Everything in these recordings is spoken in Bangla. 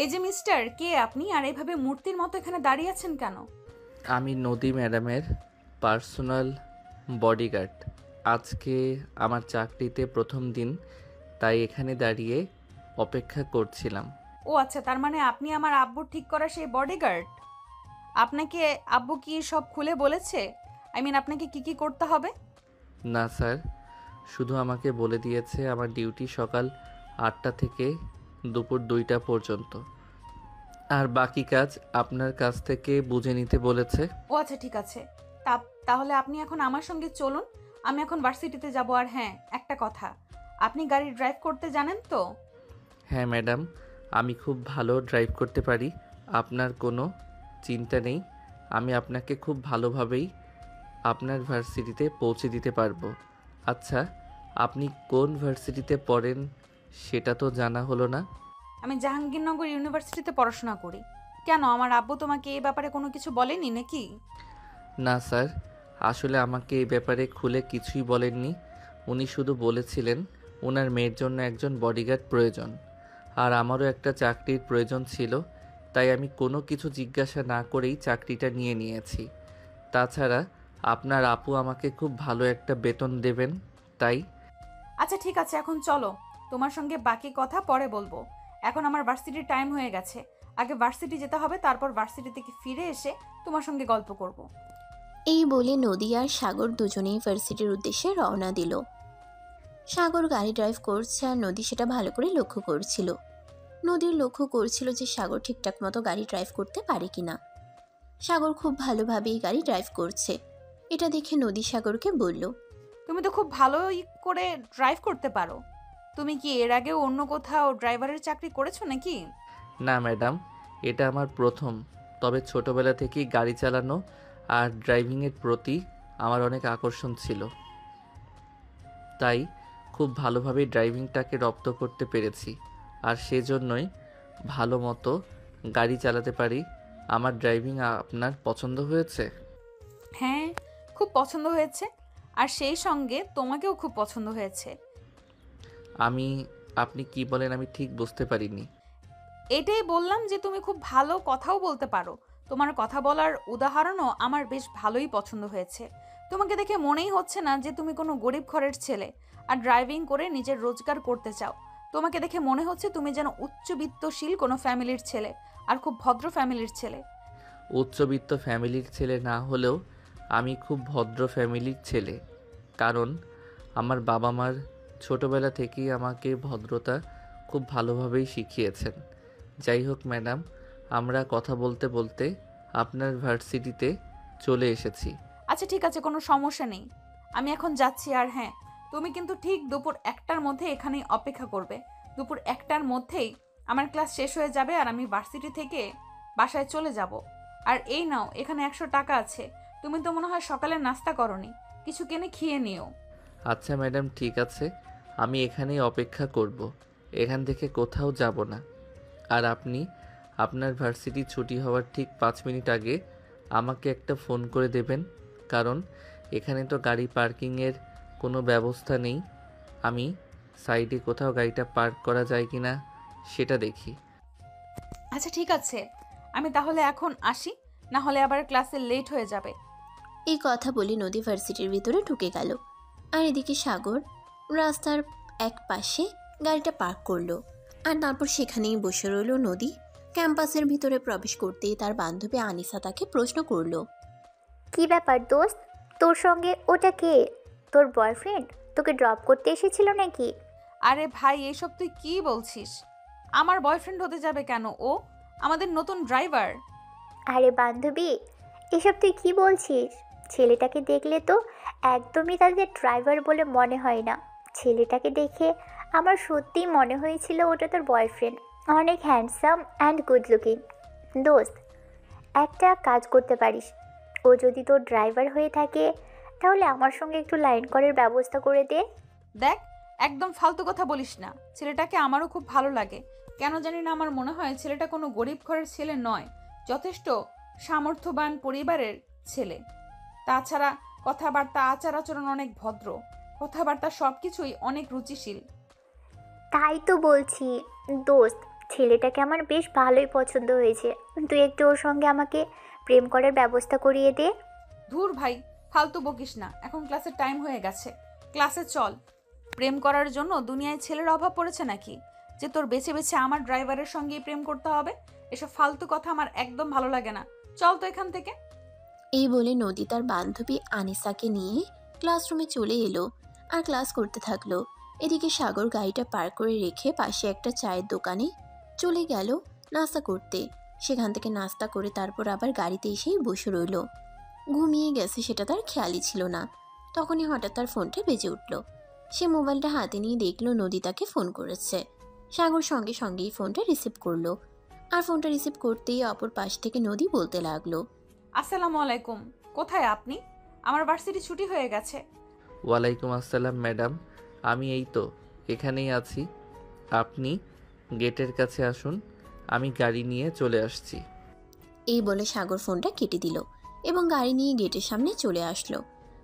এই যে মিস্টার, কে আপনি আর এইভাবে মূর্তির মতো এখানে দাঁড়িয়ে আছেন কেন? আমি নদী ম্যাডামের পার্সোনাল বডিগার্ড। আজকে আমার চাকরিতে প্রথম দিন, তাই এখানে দাঁড়িয়ে অপেক্ষা করছিলাম। ও আচ্ছা, তার মানে আপনি আমার আব্বুর ঠিক করা সেই বডিগার্ড। আপনাকে আব্বু কি সব খুলে বলেছে? আপনাকে কি কি করতে হবে? না স্যার, শুধু আমাকে বলে দিয়েছে আমার ডিউটি সকাল 8টা থেকে দুপুর 2টা পর্যন্ত, আর বাকি কাজ আপনার কাছ থেকে বুঝে নিতে বলেছে। ও আচ্ছা, ঠিক আছে। তাহলে আপনি এখন আমার সঙ্গে চলুন। আমি এখন ভার্সিটিতে যাব। আর হ্যাঁ, একটা কথা, আপনি গাড়ি ড্রাইভ করতে জানেন তো? হ্যাঁ ম্যাডাম, আমি খুব ভালো ড্রাইভ করতে পারি, আপনার কোনো চিন্তা নেই। আমি আপনাকে খুব ভালোভাবেই আপনার ভার্সিটিতে পৌঁছে দিতে পারবো। আচ্ছা, আপনি কোন ভার্সিটিতে পড়েন সেটা তো জানা হলো না। আমি জাহাঙ্গীরনগর ইউনিভার্সিটিতে পড়াশোনা করি। কেন, আমার আব্বু তোমাকে এই ব্যাপারে কোনো কিছু বলেনি নাকি? না স্যার, আসলে আমাকে এই ব্যাপারে খুলে কিছুই বলেননি। উনি শুধু বলেছিলেন ওনার মেয়ের জন্য একজন বডিগার্ড প্রয়োজন, আর আমারও একটা চাকরির প্রয়োজন ছিল, তাই আমি কোনো কিছু জিজ্ঞাসা না করেই চাকরিটা নিয়ে নিয়েছি। তাছাড়া আপনার আপু আমাকে খুব ভালো একটা বেতন দেবেন, তাই। আচ্ছা ঠিক আছে, এখন চলো। তোমার সঙ্গে বাকি কথা পরে বলবো। এখন আমার ভার্সিটির টাইম হয়ে গেছে। আগে ভার্সিটি যেতে হবে, তারপর ভার্সিটি থেকে ফিরে এসে তোমার সঙ্গে গল্প করব। এই বলে নদী আর সাগর দুজনেই ভার্সিটির উদ্দেশ্যে রওনা দিল। সাগর গাড়ি ড্রাইভ করছে আর নদী সেটা ভালো করে লক্ষ্য করছিল। নদীর লক্ষ্য করছিল যে সাগর ঠিকঠাক মতো গাড়ি ড্রাইভ করতে পারে কিনা। সাগর খুব ভালোভাবেই গাড়ি ড্রাইভ করছে। এটা দেখে নদী সাগরকে বলল, তুমি তো খুব ভালোই করে ড্রাইভ করতে পারো। তুমি কি এর আগেও অন্য কোথাও ড্রাইভারের চাকরি করেছো নাকি? না ম্যাডাম, এটা আমার প্রথম। তবে ছোটবেলা থেকেই গাড়ি চালানো আর ড্রাইভিংয়ের প্রতি আমার অনেক আকর্ষণ ছিল, তাই খুব ভালোভাবে ড্রাইভিংটাকে রপ্ত করতে পেরেছি, আর সেজন্যই ভালো মতো গাড়ি চালাতে পারি। আমার ড্রাইভিং আপনার পছন্দ হয়েছে? হ্যাঁ, খুব পছন্দ হয়েছে। আর সেই সঙ্গে তোমাকেও খুব পছন্দ হয়েছে। আমি আপনি কি বলেন আমি ঠিক বুঝতে পারিনি। এটাই বললাম যে তুমি খুব ভালো কথাও বলতে পারো। তোমার কথা বলার উদাহরণও আমার বেশ ভালোই পছন্দ হয়েছে। তোমাকে দেখে মনেই হচ্ছে না যে তুমি কোনো গরিব ঘরের ছেলে আর ড্রাইভিং করে নিজের রোজগার করতে চাও। তোমাকে দেখে মনে হচ্ছে তুমি যেন উচ্চবিত্তশীল কোনো ফ্যামিলির ছেলে, আর খুব ভদ্র ফ্যামিলির ছেলে। উচ্চবিত্ত ফ্যামিলির ছেলে না হলেও আমি খুব ভদ্র ফ্যামিলির ছেলে, কারণ আমার বাবা মার ছোটবেলা থেকেই আমাকে ভদ্রতা খুব ভালোভাবেই শিখিয়েছেন। যাই হোক ম্যাডাম, আমরা কথা বলতে বলতে আপনার ভার্সিটিতে চলে এসেছি। আচ্ছা ঠিক আছে, কোনো সমস্যা নেই। আমি এখন যাচ্ছি। আর হ্যাঁ, তুমি কিন্তু ঠিক দুপুর 1টার মধ্যে এখানেই অপেক্ষা করবে। দুপুর 1টার মধ্যেই আমার ক্লাস শেষ হয়ে যাবে আর আমি ভার্সিটি থেকে বাসায় চলে যাব। আর এই নাও, এখানে 100 টাকা আছে। তুমি তো মনে হয় সকালে নাস্তা করনি, কিছু কিনে খেয়ে নিও। আচ্ছা ম্যাডাম, ঠিক আছে, আমি এখানেই অপেক্ষা করব, এখান থেকে কোথাও যাব না। আর আপনি আপনার ভার্সিটি ছুটি হওয়ার ঠিক 5 মিনিট আগে আমাকে একটা ফোন করে দেবেন, কারণ এখানে তো গাড়ি পার্কিংয়ের কোনো ব্যবস্থা নেই। আমি সাইডে কোথাও গাড়িটা পার্ক করা যায় কি না সেটা দেখি। আচ্ছা ঠিক আছে, আমি তাহলে এখন আসি, না হলে আবার ক্লাসে লেট হয়ে যাবে। এই কথা বলে নদী ভার্সিটির ভিতরে ঢুকে গেল। আর এদিকে সাগর রাস্তার এক পাশে গাড়িটা পার্ক করলো। আর তারপর সেখানেই বসে রইল নদী। ক্যাম্পাসের ভিতরে প্রবেশ করতেই তার বান্ধবী আনিসা তাকে প্রশ্ন করলো, কি ব্যাপার দোস্ত, তোর সঙ্গে ওটা কে? তোর বয়ফ্রেন্ড তোকে ড্রপ করতে এসেছিল নাকি? আরে ভাই, এইসব তুই কি বলছিস? আমার বয়ফ্রেন্ড হতে যাবে কেন? ও আমাদের নতুন ড্রাইভার। আরে বান্ধবী, এসব তুই কি বলছিস? ছেলেটাকে দেখলে তো একদমই তাদের ড্রাইভার বলে মনে হয় না। ছেলেটাকে দেখে আমার সত্যিই মনে হয়েছিল ওটা তোর বয়ফ্রেন্ড। অনেক হ্যান্ডসাম অ্যান্ড গুড লুকিং। দোস্ত, একটা কাজ করতে পারিস। ও যদি তোর ড্রাইভার হয়ে থাকে তাহলে আমার সঙ্গে একটু লাইন করার ব্যবস্থা করে দে। দেখ, একদম ফালতু কথা বলিস না। ছেলেটাকে আমারও খুব ভালো লাগে। কেন জানি না, আমার মনে হয় ছেলেটা কোনো গরিব ঘরের ছেলে নয়, যথেষ্ট সামর্থ্যবান পরিবারের ছেলে। তাছাড়া কথাবার্তা, আচার আচরণ অনেক ভদ্র, কথাবার্তা সব কিছুই অনেক রুচিশীল। তাই তো বলছি দোস্ত, ছেলেটাকে আমার বেশ ভালোই পছন্দ হয়েছে। তুই একটু ওর সঙ্গে আমাকে প্রেম করার ব্যবস্থা করিয়ে দে। ধুর ভাই, ফালতু বকিস না, এখন ক্লাসের টাইম হয়ে গেছে, ক্লাসে চল। প্রেম করার জন্য দুনিয়ায় ছেলের অভাব পড়েছে নাকি যে তোর বেছে বেছে আমার ড্রাইভারের সঙ্গেই প্রেম করতে হবে? এসব ফালতু কথা আমার একদম ভালো লাগে না, চল তো এখান থেকে। এই বলে নদী তার বান্ধবী আনিসাকে নিয়ে ক্লাসরুমে চলে এলো আর ক্লাস করতে থাকলো। এদিকে সাগর গাড়িটা পার্ক করে রেখে পাশে একটা চায়ের দোকানে চলে গেল নাস্তা করতে। সেখান থেকে নাস্তা করে তারপর আবার গাড়িতে এসেই বসে রইল। ঘুমিয়ে গেছে সেটা তার খেয়ালই ছিল না। তখনই হঠাৎ তার ফোনটা বেজে উঠল। সে মোবাইলটা হাতে নিয়ে দেখলো নদী তাকে ফোন করেছে। সাগর সঙ্গে সঙ্গেই ফোনটা রিসিভ করলো। আর ফোনটা রিসিভ করতেই অপর পাশ থেকে নদী বলতে লাগলো, আসসালামু আলাইকুম, কোথায় আপনি? আমার ভার্সিটি ছুটি হয়ে গেছে। ওয়ালাইকুম আসসালাম ম্যাডাম, আমি এই তো এখানেই আছি। আপনি গেটের কাছে আসুন, আমি গাড়ি নিয়ে চলে আসছি। এই বলে সাগর ফোনটা কেটে দিল এবং গাড়ি নিয়ে গেটের সামনে চলে আসলো।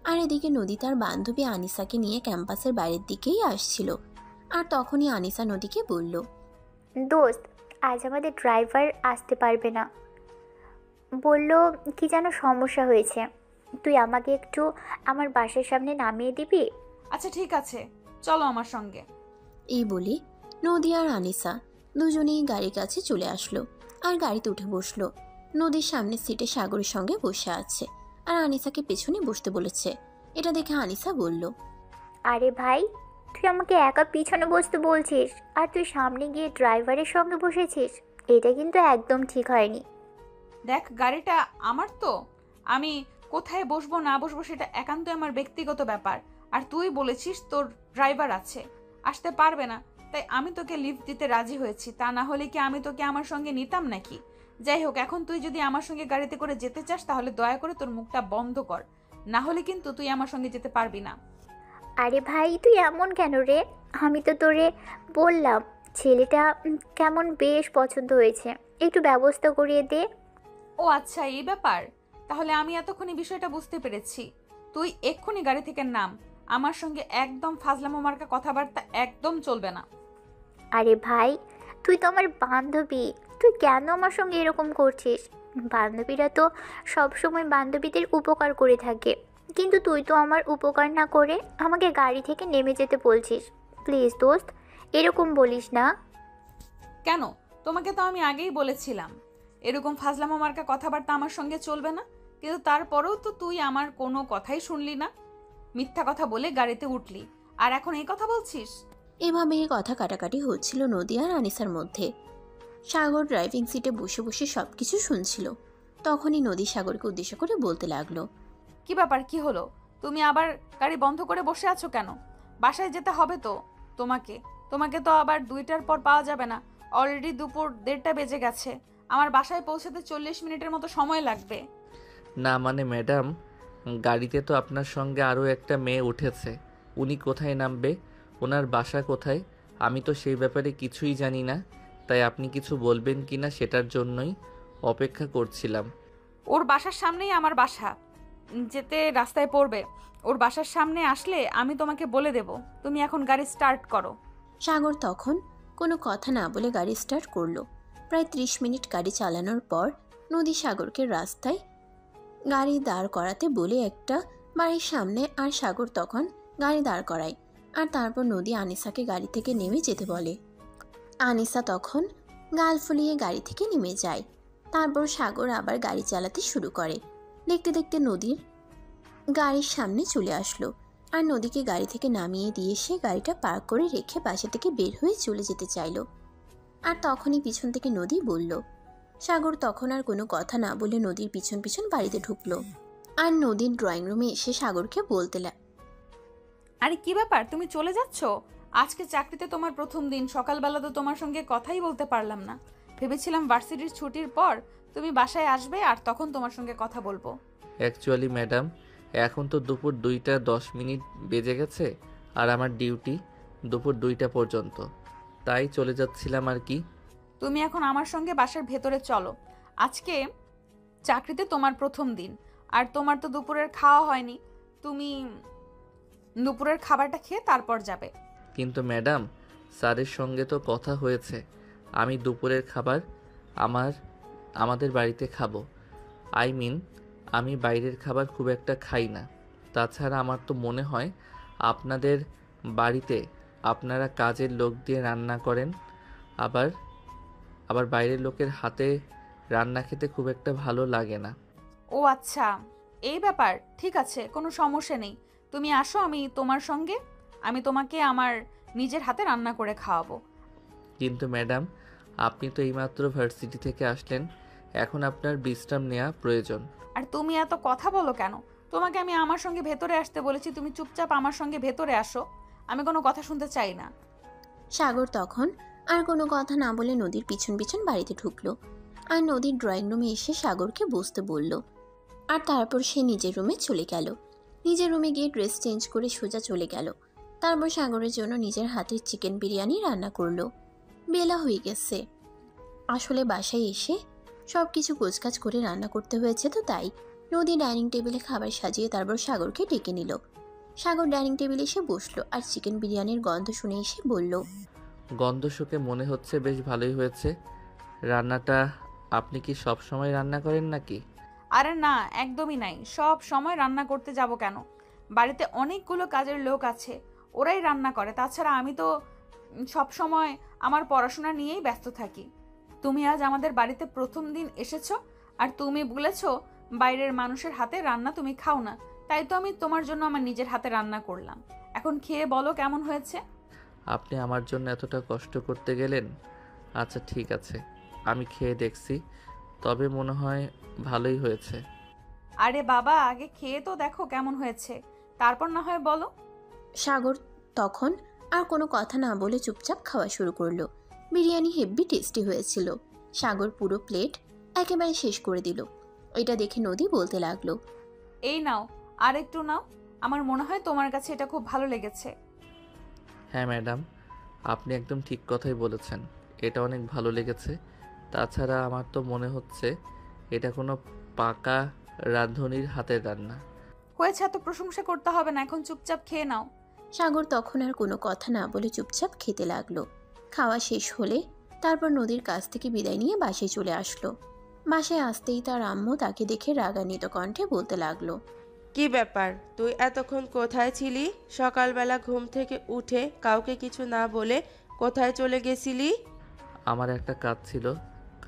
আর এদিকে নদী তার বান্ধবী আনিসাকে নিয়ে ক্যাম্পাসের বাইরের দিকেই আসছিল। আর তখনই আনিসা নদীকে বলল, দোস্ত, আজ আমাদের ড্রাইভার আসতে পারবে না, বলল কি যেন সমস্যা হয়েছে। তুই আমাকে একটু আমার বাসার সামনে নামিয়ে দিবি? আচ্ছা ঠিক আছে, চলো আমার সঙ্গে। এই বলে নদী আর আনিসা দুজনেই গাড়ির কাছে চলে আসলো আর গাড়িতে উঠে বসলো। নদীর সামনের সিটে সাগরের সঙ্গে বসে আছে আর আনিসাকে পেছনে বসতে বলেছে। এটা দেখে আনিসা বলল, আরে ভাই, তুই আমাকে একা পিছনে বসতে বলছিস আর তুই সামনে গিয়ে ড্রাইভারের সঙ্গে বসেছিস। এটা কিন্তু একদম ঠিক হয়নি। দেখ, গাড়িটা আমার তো, আমি কোথায় বসবো না বসবো সেটা একান্তই আমার ব্যক্তিগত ব্যাপার। আর তুই বলেছিস তোর ড্রাইভার আছে, আসতে পারবে না, তাই আমি তোকে লিফট দিতে রাজি হয়েছি। তা না হলে কি আমি তোকে আমার সঙ্গে নিতাম নাকি? যাই হোক, এখন তুই যদি আমার সঙ্গে গাড়িতে করে যেতে চাস তাহলে দয়া করে তোর মুখটা বন্ধ কর, না হলে কিন্তু তুই আমার সঙ্গে যেতে পারবি না। আরে ভাই, তুই এমন কেন রে? আমি তো তোরে বললাম ছেলেটা কেমন বেশ পছন্দ হয়েছে, একটু ব্যবস্থা করিয়ে দে। ও আচ্ছা, এই ব্যাপার। তাহলে আমি এতক্ষণই বিষয়টা বুঝতে পেরেছি। তুই এক্ষুনি গাড়ি থেকে নাম, আমার সঙ্গে একদম ফাজলামো মার্কা কথাবার্তা একদম চলবে না। আরে ভাই, তুই তো আমার বান্ধবী, তুই কেন আমার সঙ্গে এরকম করছিস? বান্ধবীরা তো সবসময় বান্ধবীদের উপকার করে থাকে, কিন্তু তুই তো আমার উপকার না করে আমাকে গাড়ি থেকে নেমে যেতে বলছিস। প্লিজ দোস্ত, এরকম বলিস না। কেন? তোমাকে তো আমি আগেই বলেছিলাম এরকম ফাজলামো মার্কা কথাবার্তা আমার সঙ্গে চলবে না, কিন্তু তারপরেও তো তুই আমার কোনো কথাই শুনলি না, মিথ্যা কথা বলে গাড়িতে উঠলি, আর এখন এই কথা বলছিস। এভাবেই কথা কাটাকাটি হচ্ছিল নদী আর আনিসার মধ্যে। সাগর ড্রাইভিং সিটে বসে বসে সবকিছু শুনছিল। তখনই নদী সাগরকে উদ্দেশ্য করে বলতে লাগলো, কি ব্যাপার, কি হলো? তুমি আবার গাড়ি বন্ধ করে বসে আছো কেন? বাসায় যেতে হবে তো তোমাকে। তোমাকে তো আবার 2টার পর পাওয়া যাবে না, অলরেডি দুপুর 1:30 বেজে গেছে। আমার বাসায় পৌঁছাতে 40 মিনিটের মতো সময় লাগবে। না মানে ম্যাডাম, গাড়িতে তো আপনার সঙ্গে আরও একটা মেয়ে উঠেছে, উনি কোথায় নামবে, ওনার বাসা কোথায়, আমি তো সেই ব্যাপারে কিছুই জানি না, তাই আপনি কিছু বলবেন কি না সেটার জন্যই অপেক্ষা করছিলাম। ওর বাসার সামনেই আমার বাসা, যেতে রাস্তায় পড়বে। ওর বাসার সামনে আসলে আমি তোমাকে বলে দেব। তুমি এখন গাড়ি স্টার্ট করো। সাগর তখন কোনো কথা না বলে গাড়ি স্টার্ট করলো। প্রায় 30 মিনিট গাড়ি চালানোর পর নদী সাগরকে রাস্তায় গাড়ি দাঁড় করাতে বলে একটা বাড়ির সামনে, আর সাগর তখন গাড়ি দাঁড় করায়। আর তারপর নদী আনিসাকে গাড়ি থেকে নেমে যেতে বলে। আনিসা তখন গাল ফুলিয়ে গাড়ি থেকে নেমে যায়। তারপর সাগর আবার গাড়ি চালাতে শুরু করে। দেখতে দেখতে নদীর গাড়ির সামনে চলে আসলো আর নদীকে গাড়ি থেকে নামিয়ে দিয়ে সে গাড়িটা পার্ক করে রেখে বাসা থেকে বের হয়ে চলে যেতে চাইলো। আর তখনই পিছন থেকে নদী বলল। সাগর তখন আর কোনো কথা না বলে নদীর পিছন পিছন বাড়িতে ঢুকলো। আর নদীর ড্রয়িং রুমে এসে সাগরকে বলতে আরে কি ব্যাপার, তুমি চলে যাচ্ছ? আজকে চাকরিতে তোমার প্রথম দিন, সকালবেলা তো তোমার সঙ্গে কথাই বলতে পারলাম না। ভেবেছিলাম ভার্সিটির ছুটির পর তুমি বাসায় আসবে আর তখন তোমার সঙ্গে কথা বলবো। অ্যাকচুয়ালি ম্যাডাম, এখন তো দুপুর 2:10 বেজে গেছে আর আমার ডিউটি দুপুর 2টা পর্যন্ত, তাই চলে যাচ্ছিলাম আর কি। তুমি এখন আমার সঙ্গে বাসার ভেতরে চলো। আজকে চাকরিতে তোমার প্রথম দিন, আর তোমার তো দুপুরের খাওয়া হয়নি। তুমি দুপুরের খাবারটা খেয়ে তারপর যাবে। কিন্তু ম্যাডাম, স্যারের সঙ্গে তো কথা হয়েছে, আমি দুপুরের খাবার আমার আমাদের বাড়িতে খাবো। আই মিন, আমি বাইরের খাবার খুব একটা খাই না। তাছাড়া আমার তো মনে হয় আপনাদের বাড়িতে আপনারা কাজের লোক দিয়ে রান্না করেন, আবার আবার বাইরের লোকের হাতে রান্না খেতে খুব একটা ভালো লাগে না। ও আচ্ছা, এই ব্যাপার। ঠিক আছে, কোনো সমস্যা নেই। তুমি আসো আমি তোমার সঙ্গে। আমি তোমাকে আমার নিজের হাতে রান্না করে খাওয়াবো। কিন্তু ম্যাডাম, আপনি তো এইমাত্র ভার্সিটি থেকে আসলেন, এখন আপনার বিশ্রাম নেওয়া প্রয়োজন। আর তুমি এত কথা বলো কেন? তোমাকে আমি আমার সঙ্গে ভেতরে আসতে বলেছি, তুমি চুপচাপ আমার সঙ্গে ভেতরে আসো। আমি কোনো কথা শুনতে চাই না। সাগর তখন আর কোনো কথা না বলে নদীর পিছন পিছন বাড়িতে ঢুকলো আর নদীর ড্রয়িং রুমে এসে সাগরকে বসতে বলল। আর তারপর সে নিজের রুমে চলে গেল। নিজের রুমে গিয়ে ড্রেস চেঞ্জ করে সোজা চলে গেল। তারপর সাগরের জন্য নিজের হাতের চিকেন বিরিয়ানি রান্না করলো। বেলা হয়ে গেছে, আসলে বাসায় এসে সব কিছু গোছগাছ করে রান্না করতে হয়েছে, তো তাই নদী ডাইনিং টেবিলে খাবার সাজিয়ে তারপর সাগরকে ডেকে নিল। সাগর ডাইনিং টেবিলে এসে বসলো আর চিকেন বিরিয়ানির গন্ধ শুনে এসে বলল, গন্ধ শুকে মনে হচ্ছে বেশ ভালোই হয়েছে। রান্নাটা আপনি কি সব সময় রান্না করেন নাকি? আরে না, একদমই নাই। সব সময় রান্না করতে যাব কেন? বাড়িতে অনেকগুলো কাজের লোক আছে, ওরাই রান্না করে। তাছাড়া আমি তো সব সময় আমার পড়াশোনা নিয়েই ব্যস্ত থাকি। তুমি আজ আমাদের বাড়িতে প্রথম দিন এসেছো, আর তুমি বলেছো বাইরের মানুষের হাতে রান্না তুমি খাও না। তাই তো আমি তোমার জন্য আমার নিজের হাতে রান্না করলাম। এখন খেয়ে বলো কেমন হয়েছে। আপনি আমার জন্য এতটা কষ্ট করতে গেলেন? আচ্ছা ঠিক আছে, আমি খেয়ে দেখছি, তবে মনে হয় ভালোই হয়েছে। আরে বাবা, আগে খেয়ে তো দেখো কেমন হয়েছে, তারপর না হয় বলো। সাগর তখন আর কোনো কথা না বলে চুপচাপ খাওয়া শুরু করলো। বিরিয়ানি হেব্বি টেস্টি হয়েছিল। সাগর পুরো প্লেট একেবারে শেষ করে দিল। এটা দেখে নদী বলতে লাগলো, এই নাও, আর একটু নাও। আমার মনে হয় তোমার কাছে এটা খুব ভালো লেগেছে। হ্যাঁ ম্যাডাম, আপনি একদম ঠিক কথাই বলেছেন, এটা অনেক ভালো লেগেছে। তাছাড়া আমার তো মনে হচ্ছে এটা কোনো পাকা রাঁধুনির হাতের রান্না। হয়েছে, এত প্রশংসা করতে হবে না, এখন চুপচাপ খেয়ে নাও। সাগর তখন আর কোনো কথা না বলে চুপচাপ খেতে লাগলো। খাওয়া শেষ হলে তারপর নদীর কাছ থেকে বিদায় নিয়ে বাসায় চলে আসলো। বাসায় আসতেই তার আম্মু তাকে দেখে রাগান্বিত কণ্ঠে বলতে লাগলো, কি ব্যাপার, তুই এতক্ষণ কোথায় ছিলি? সকালবেলা ঘুম থেকে উঠে কাউকে কিছু না বলে কোথায় চলে গেছিলি? আমার একটা কাজ ছিল,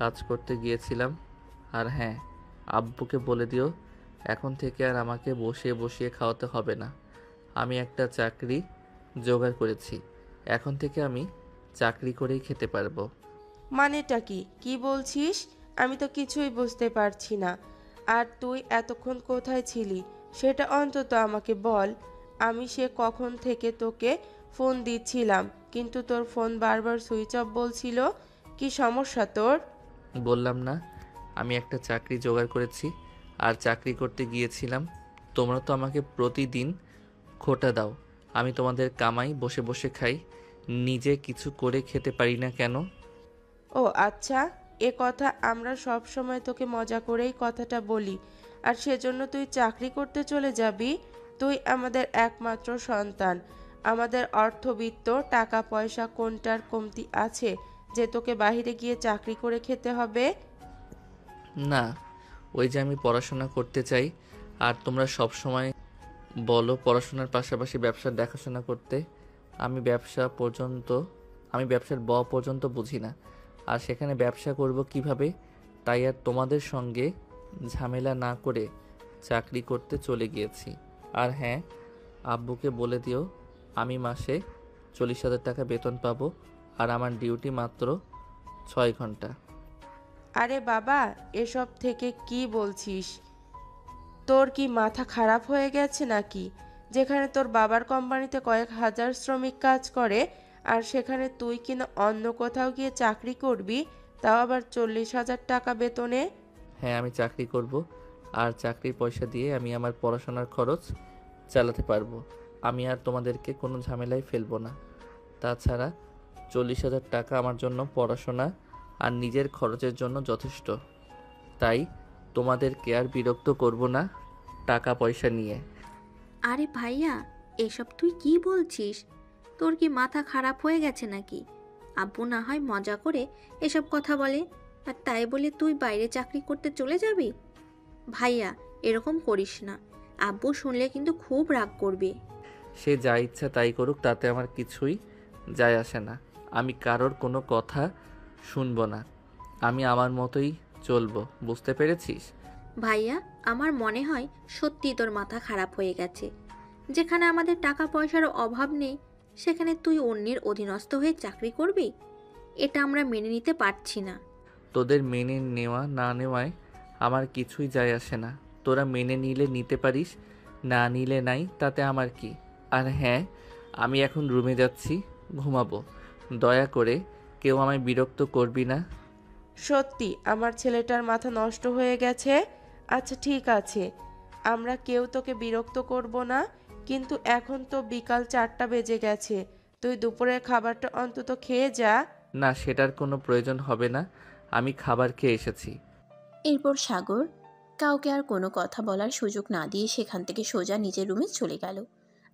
কাজ করতে গিয়েছিলাম। আর হ্যাঁ, আব্বুকে বলে দিও এখন থেকে আর আমাকে বসিয়ে বসিয়ে খাওয়াতে হবে না। আমি একটা চাকরি জোগাড় করেছি, এখন থেকে আমি চাকরি করেই খেতে পারবো। মানেটা কি? কি বলছিস? আমি তো কিছুই বুঝতে পারছি না। আর তুই এতক্ষণ কোথায় ছিলি সেটা অন্তত আমাকে বল। আমি সে কখন থেকে তোকে ফোন দিচ্ছিলাম, কিন্তু তোর ফোন বারবার সুইচ অফ বলছিল। কি সমস্যা তোর? বললাম না আমি একটা চাকরি জোগাড় করেছি আর চাকরি করতে গিয়েছিলাম। তোমরা তো আমাকে প্রতিদিন খোটা দাও, আমি তোমাদের কামাই বসে বসে খাই, নিজে কিছু করে খেতে পারি না কেন? ও আচ্ছা, এ কথা আমরা সব সময় তোকে মজা করেই কথাটা বলি, আর সেজন্য তুই চাকরি করতে চলে যাবি? তুই আমাদের একমাত্র সন্তান, আমাদের অর্থবিত্ত, টাকা পয়সা কোনটার কমতি আছে যে তোকে বাইরে গিয়ে চাকরি করে খেতে হবে? না, ওই যে আমি পড়াশোনা করতে চাই, আর তোমরা সব সময় বলো পড়াশোনার পাশাপাশি ব্যবসার দেখাশোনা করতে। আমি ব্যবসার ব পর্যন্ত বুঝি না, আর সেখানে ব্যবসা করব কিভাবে? তাই আর তোমাদের সঙ্গে ঝামেলা না করে চাকরি করতে চলে গিয়েছি। আর হ্যাঁ, আব্বুকে বলে দিও আমি মাসে 40,000 টাকা বেতন পাবো, আর আমার ডিউটি মাত্র 6 ঘন্টা। আরে বাবা, এসব থেকে কি বলছিস? তোর কি মাথা খারাপ হয়ে গেছে নাকি? যেখানে তোর বাবার কোম্পানিতে কয়েক হাজার শ্রমিক কাজ করে, আর সেখানে তুই কিনা অন্য কোথাও গিয়ে চাকরি করবি, তাও আবার 40,000 টাকা বেতনে? হ্যাঁ, আমি চাকরি করব, আর চাকরির পয়সা দিয়ে আমি আমার পড়াশোনার খরচ চালাতে পারবো। আমি আর তোমাদেরকে কোনো ঝামেলায় ফেলবো না। তাছাড়া 40,000 টাকা আমার জন্য পড়াশোনা আর নিজের খরচের জন্য যথেষ্ট। তাই তোমাদেরকে আর বিরক্ত করব না টাকা পয়সা নিয়ে। আরে ভাইয়া, এসব তুই কি বলছিস? তোর কি মাথা খারাপ হয়ে গেছে নাকি? আব্বু না হয় মজা করে এসব কথা বলে, আর তাই বলে তুই বাইরে চাকরি করতে চলে যাবি? ভাইয়া, এরকম করিস না, আব্বু শুনলে কিন্তু খুব রাগ করবে। সে যা ইচ্ছা তাই করুক, তাতে আমার কিছুই যায় আসে না। আমি কারোর কোনো কথা শুনবো না। আমি আমার মতোই চলবো, বুঝতে পেরেছিস? ভাইয়া, আমার মনে হয় সত্যি তোর মাথা খারাপ হয়ে গেছে। যেখানে আমাদের টাকা পয়সার অভাব নেই, সেখানে তুই অন্যের অধীনস্থ হয়ে চাকরি করবি? এটা আমরা মেনে নিতে পারছি না। তোদের মেনে নেওয়া না নেওয়ায় আমার কিছুই যায় আসে না। তোরা মেনে নিলে নিতে পারিস, না নিলে নাই, তাতে আমার কি। আর হ্যাঁ, আমি এখন রুমে যাচ্ছি, ঘুমাবো। দয়া করে কেউ আমায় বিরক্ত করবি না। সত্যি আমার ছেলেটার মাথা নষ্ট হয়ে গেছে। আচ্ছা ঠিক আছে, আমরা কেউ তোকে বিরক্ত করব না, কিন্তু এখন তো বিকাল 4টা বেজে গেছে। তুই দুপুরের খাবারটা অন্তত খেয়ে যা। না, সেটার কোনো প্রয়োজন হবে না, আমি খাবার খেয়ে এসেছি। এরপর সাগর কাউকে আর কোনো কথা বলার সুযোগ না দিয়ে সেখান থেকে সোজা নিজের রুমে চলে গেল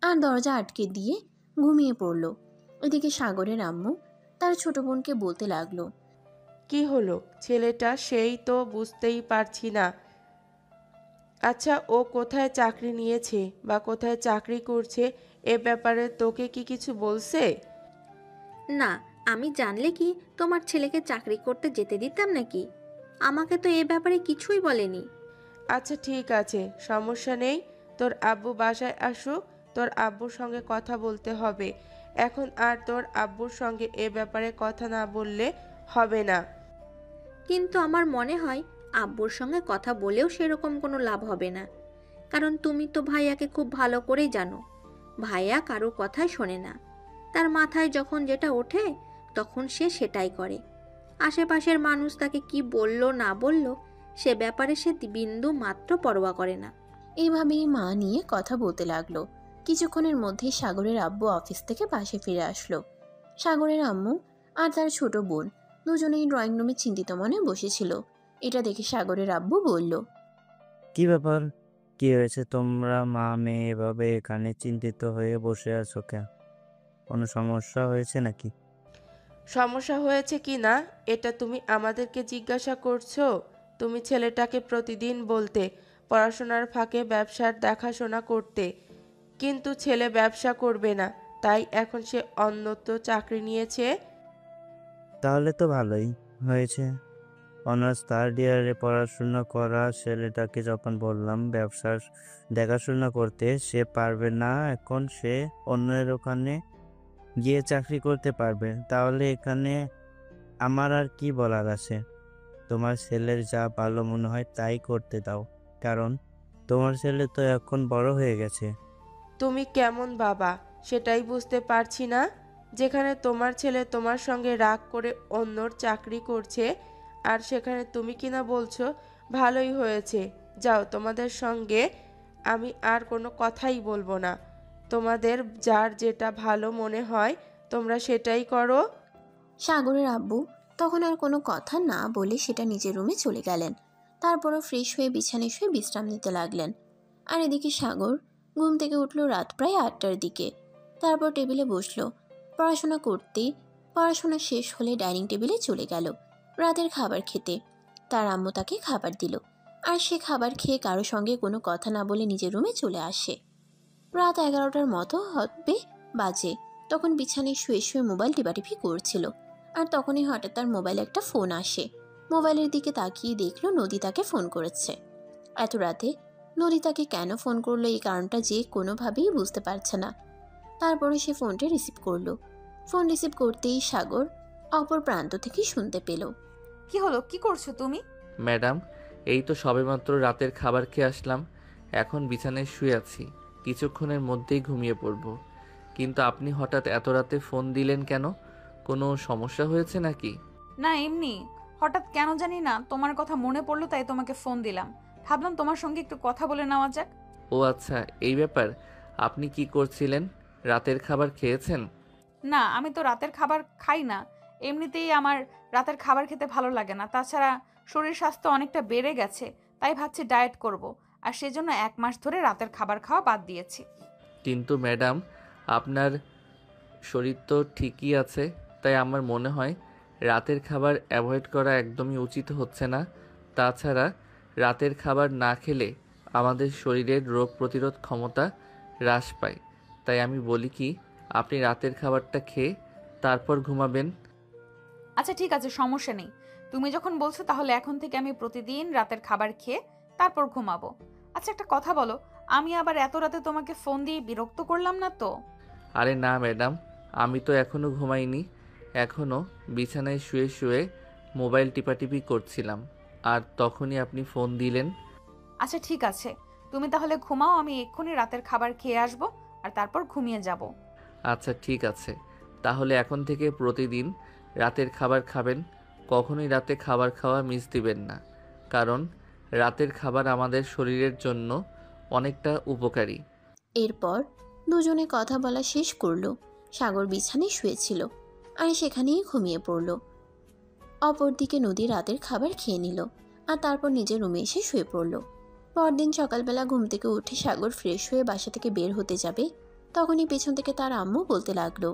আর দরজা আটকে দিয়ে ঘুমিয়ে পড়ল। এদিকে সাগরের আম্মু তার ছোট বোনকে বলতে লাগলো, কি হলো ছেলেটা, সেই তো বুঝতেই পারছি না। আচ্ছা, ও কোথায় চাকরি নিয়েছে বা কোথায় চাকরি করছে, এ ব্যাপারে তোকে কি কিছু বলছে? না, আমি জানলে কি তোমার ছেলেকে চাকরি করতে যেতে দিতাম নাকি? আমাকে তো এ ব্যাপারে কিছুই বলেনি। আচ্ছা ঠিক আছে, সমস্যা নেই। তোর আব্বু বাসায় আসুক, তোর আব্বুর সঙ্গে কথা বলতে হবে। এখন আর তোর আব্বুর সঙ্গে এ ব্যাপারে কথা না বললে হবে না। কিন্তু আমার মনে হয় আব্বুর সঙ্গে কথা বলেও সেরকম কোনো লাভ হবে না, কারণ তুমি তো ভাইয়াকে খুব ভালো করেই জানো। ভাইয়া কারো কথাই শোনে না, তার মাথায় যখন যেটা ওঠে তখন সে সেটাই করে। আশেপাশের মানুষ তাকে কি বলল না বলল সে ব্যাপারে সে বিন্দু মাত্র পরোয়া করে না। এইভাবেই মা নিয়ে কথা বলতে লাগলো। কিছুক্ষণের মধ্যেই সাগরের আব্বু অফিস থেকে বাসে ফিরে আসলো। সাগরের আম্মু আর তার ছোট বোন দুজনেই ড্রয়িং রুমে চিন্তিত মনে বসেছিল। এটা দেখে সাগরের আব্বু বলল, কি ব্যাপার? কি হয়েছে? তোমরা মা মেয়ে এভাবে এখানে চিন্তিত হয়ে বসে আছো কেন? কোনো সমস্যা হয়েছে নাকি? সমস্যা হয়েছে কি না এটা তুমি আমাদেরকে জিজ্ঞাসা করছো? তুমি ছেলেটাকে প্রতিদিন বলতে পড়াশোনার ফাঁকে ব্যবসার দেখাশোনা করতে, কিন্তু ছেলে ব্যবসা করবে না, তাই এখন সে অন্যত্র চাকরি নিয়েছে। তাহলে তো ভালোই হয়েছে। অনার্স থার্ড ইয়ারে পড়াশোনা করা ছেলেটাকে যখন বললাম ব্যবসার দেখাশোনা করতে, সে পারবে না, এখন সে অন্যের ওখানে গিয়ে চাকরি করতে পারবে। তাহলে এখানে আমার আর কি বলার আছে? তোমার ছেলের যা ভালো মনে হয় তাই করতে দাও, কারণ তোমার ছেলে তো এখন বড় হয়ে গেছে। তুমি কেমন বাবা সেটাই বুঝতে পারছি না। যেখানে তোমার ছেলে তোমার সঙ্গে রাগ করে অন্যর চাকরি করছে, আর সেখানে তুমি কিনা বলছো ভালোই হয়েছে, যাও তোমাদের সঙ্গে আমি আর কোনো কথাই বলবো না। তোমাদের যার যেটা ভালো মনে হয় তোমরা সেটাই করো। সাগরের আব্বু তখন আর কোনো কথা না বলে সেটা নিজের রুমে চলে গেলেন। তারপরও ফ্রেশ হয়ে বিছানায় শুয়ে বিশ্রাম নিতে লাগলেন। আর এদিকে সাগর ঘুম থেকে উঠল রাত প্রায় 8টার দিকে। তারপর টেবিলে বসলো পড়াশোনা করতে। পড়াশোনা শেষ হলে ডাইনিং টেবিলে চলে গেল রাতের খাবার খেতে। তার আম্মু তাকে খাবার দিল, আর সে খাবার খেয়ে কারো সঙ্গে কোনো কথা না বলে নিজের রুমে চলে আসে। রাত 11টার মতো হবে বাজে। তখন বিছানায় শুয়ে শুয়ে মোবাইল টিপাটিপি করছিল, আর তখনই হঠাৎ তার মোবাইলে একটা ফোন আসে। মোবাইলের দিকে তাকিয়ে দেখলো নদী তাকে ফোন করেছে। এত রাতে নদী তাকে কেন ফোন করলো এই কারণটা যে কোনোভাবেই বুঝতে পারছে না। তারপরে সে ফোনটা রিসিভ করলো। ফোন রিসিভ করতেই সাগর অপর প্রান্ত থেকে শুনতে পেল, কি হলো, কি করছো তুমি? ম্যাডাম, এই তো সবেমাত্র রাতের খাবার খেয়ে আসলাম, এখন বিছানায় শুয়ে আছি, কিছুক্ষণের মধ্যেই ঘুমিয়ে পড়ব। কিন্তু আপনি হঠাৎ এত রাতে ফোন দিলেন কেন? কোনো সমস্যা হয়েছে নাকি? না, এমনি হঠাৎ কেন জানি না তোমার কথা মনে পড়লো, তাই তোমাকে ফোন দিলাম। ভাবলাম তোমার সঙ্গে একটু কথা বলে নেওয়া যাক। ও আচ্ছা, এই ব্যাপার। আপনি কি করছিলেন? রাতের খাবার খেয়েছেন? না, আমি তো রাতের খাবার খাই না। এমনিতেই আমার রাতের খাবার খেতে ভালো লাগে না। তাছাড়া শরীর স্বাস্থ্য অনেকটা বেড়ে গেছে, তাই ভাবছি ডায়েট করব। আর সেজন্য 1 মাস ধরে রাতের খাবার খাওয়া বাদ দিয়েছি। কিন্তু ম্যাডাম, আপনার শরীর তো ঠিকই আছে, তাই আমার মনে হয় রাতের খাবার অ্যাভয়েড করা একদমই উচিত হচ্ছে না। তাছাড়া রাতের খাবার না খেলে আমাদের শরীরের রোগ প্রতিরোধ ক্ষমতা হ্রাস পায়। তাই আমি বলি কি, আপনি রাতের খাবারটা খেয়ে তারপর ঘুমাবেন। আচ্ছা ঠিক আছে, সমস্যা নেই। তুমি যখন বলছো তাহলে এখন থেকে আমি প্রতিদিন রাতের খাবার খেয়ে তারপর ঘুমাবো। আচ্ছা একটা কথা বলো, আমি আবার এত রাতে তোমাকে ফোন দিয়ে বিরক্ত করলাম না তো? আরে না ম্যাডাম, আমি তো এখনও ঘুমাইনি। এখনও বিছানায় শুয়ে শুয়ে মোবাইল টিপাটিপি করছিলাম, আর তখনই আপনি ফোন দিলেন। আচ্ছা ঠিক আছে, তুমি তাহলে ঘুমাও, আমি এক্ষুনি রাতের খাবার খেয়ে আসবো আর তারপর ঘুমিয়ে যাব। আচ্ছা ঠিক আছে, তাহলে এখন থেকে প্রতিদিন রাতের খাবার খাবেন। কখনোই রাতে খাবার খাওয়া মিস দিবেন না, কারণ রাতের খাবার আমাদের শরীরের জন্য অনেকটা উপকারী। এরপর দুজনে কথা বলা শেষ করলো। সাগর বিছানায় শুয়েছিল আর সেখানেই ঘুমিয়ে পড়ল। অপরদিকে নদী রাতের খাবার খেয়ে নিল আর তারপর নিজের রুমে এসে শুয়ে পড়ল। পরদিন সকালবেলা ঘুম থেকে উঠে সাগর ফ্রেশ হয়ে বাসা থেকে বের হতে যাবে, তখনই পেছন থেকে তার আম্মু বলতে লাগলো,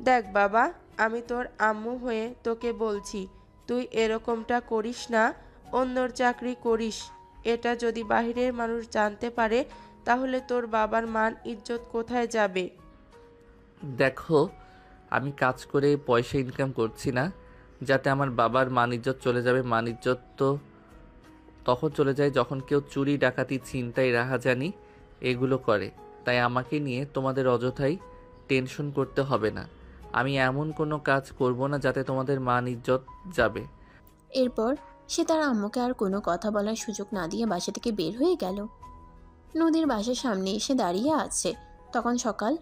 দেখ বাবা, আমি তোর আম্মু হয়ে তোকে বলছি, তুই এরকমটা করিস না, অন্যর চাকরি করিস। এটা যদি বাহিরের মানুষ জানতে পারে তাহলে তোর বাবার মান ইজ্জত কোথায় যাবে? দেখো, আমি কাজ করে পয়সা ইনকাম করছি না যাতে আমার বাবার মান ইজ্জত চলে যাবে। মান ইজ্জত তো তখন চলে যায় যখন কেউ চুরি, ডাকাতি, ছিনতাই, রাহাজানি এগুলো করে। তাই আমাকে নিয়ে তোমাদের অযথাই টেনশন করতে হবে না। আমি এমন কোনো কাজ করব না যাতে তোমাদের মান ইজ্জত যাবে। এরপর সে তার আম্মুকে আর কোনো কথা বলার সুযোগ না দিয়ে বাসা থেকে বের হয়ে গেল। নদীর বাসার সামনে এসে দাঁড়িয়ে আছে। তখন সকাল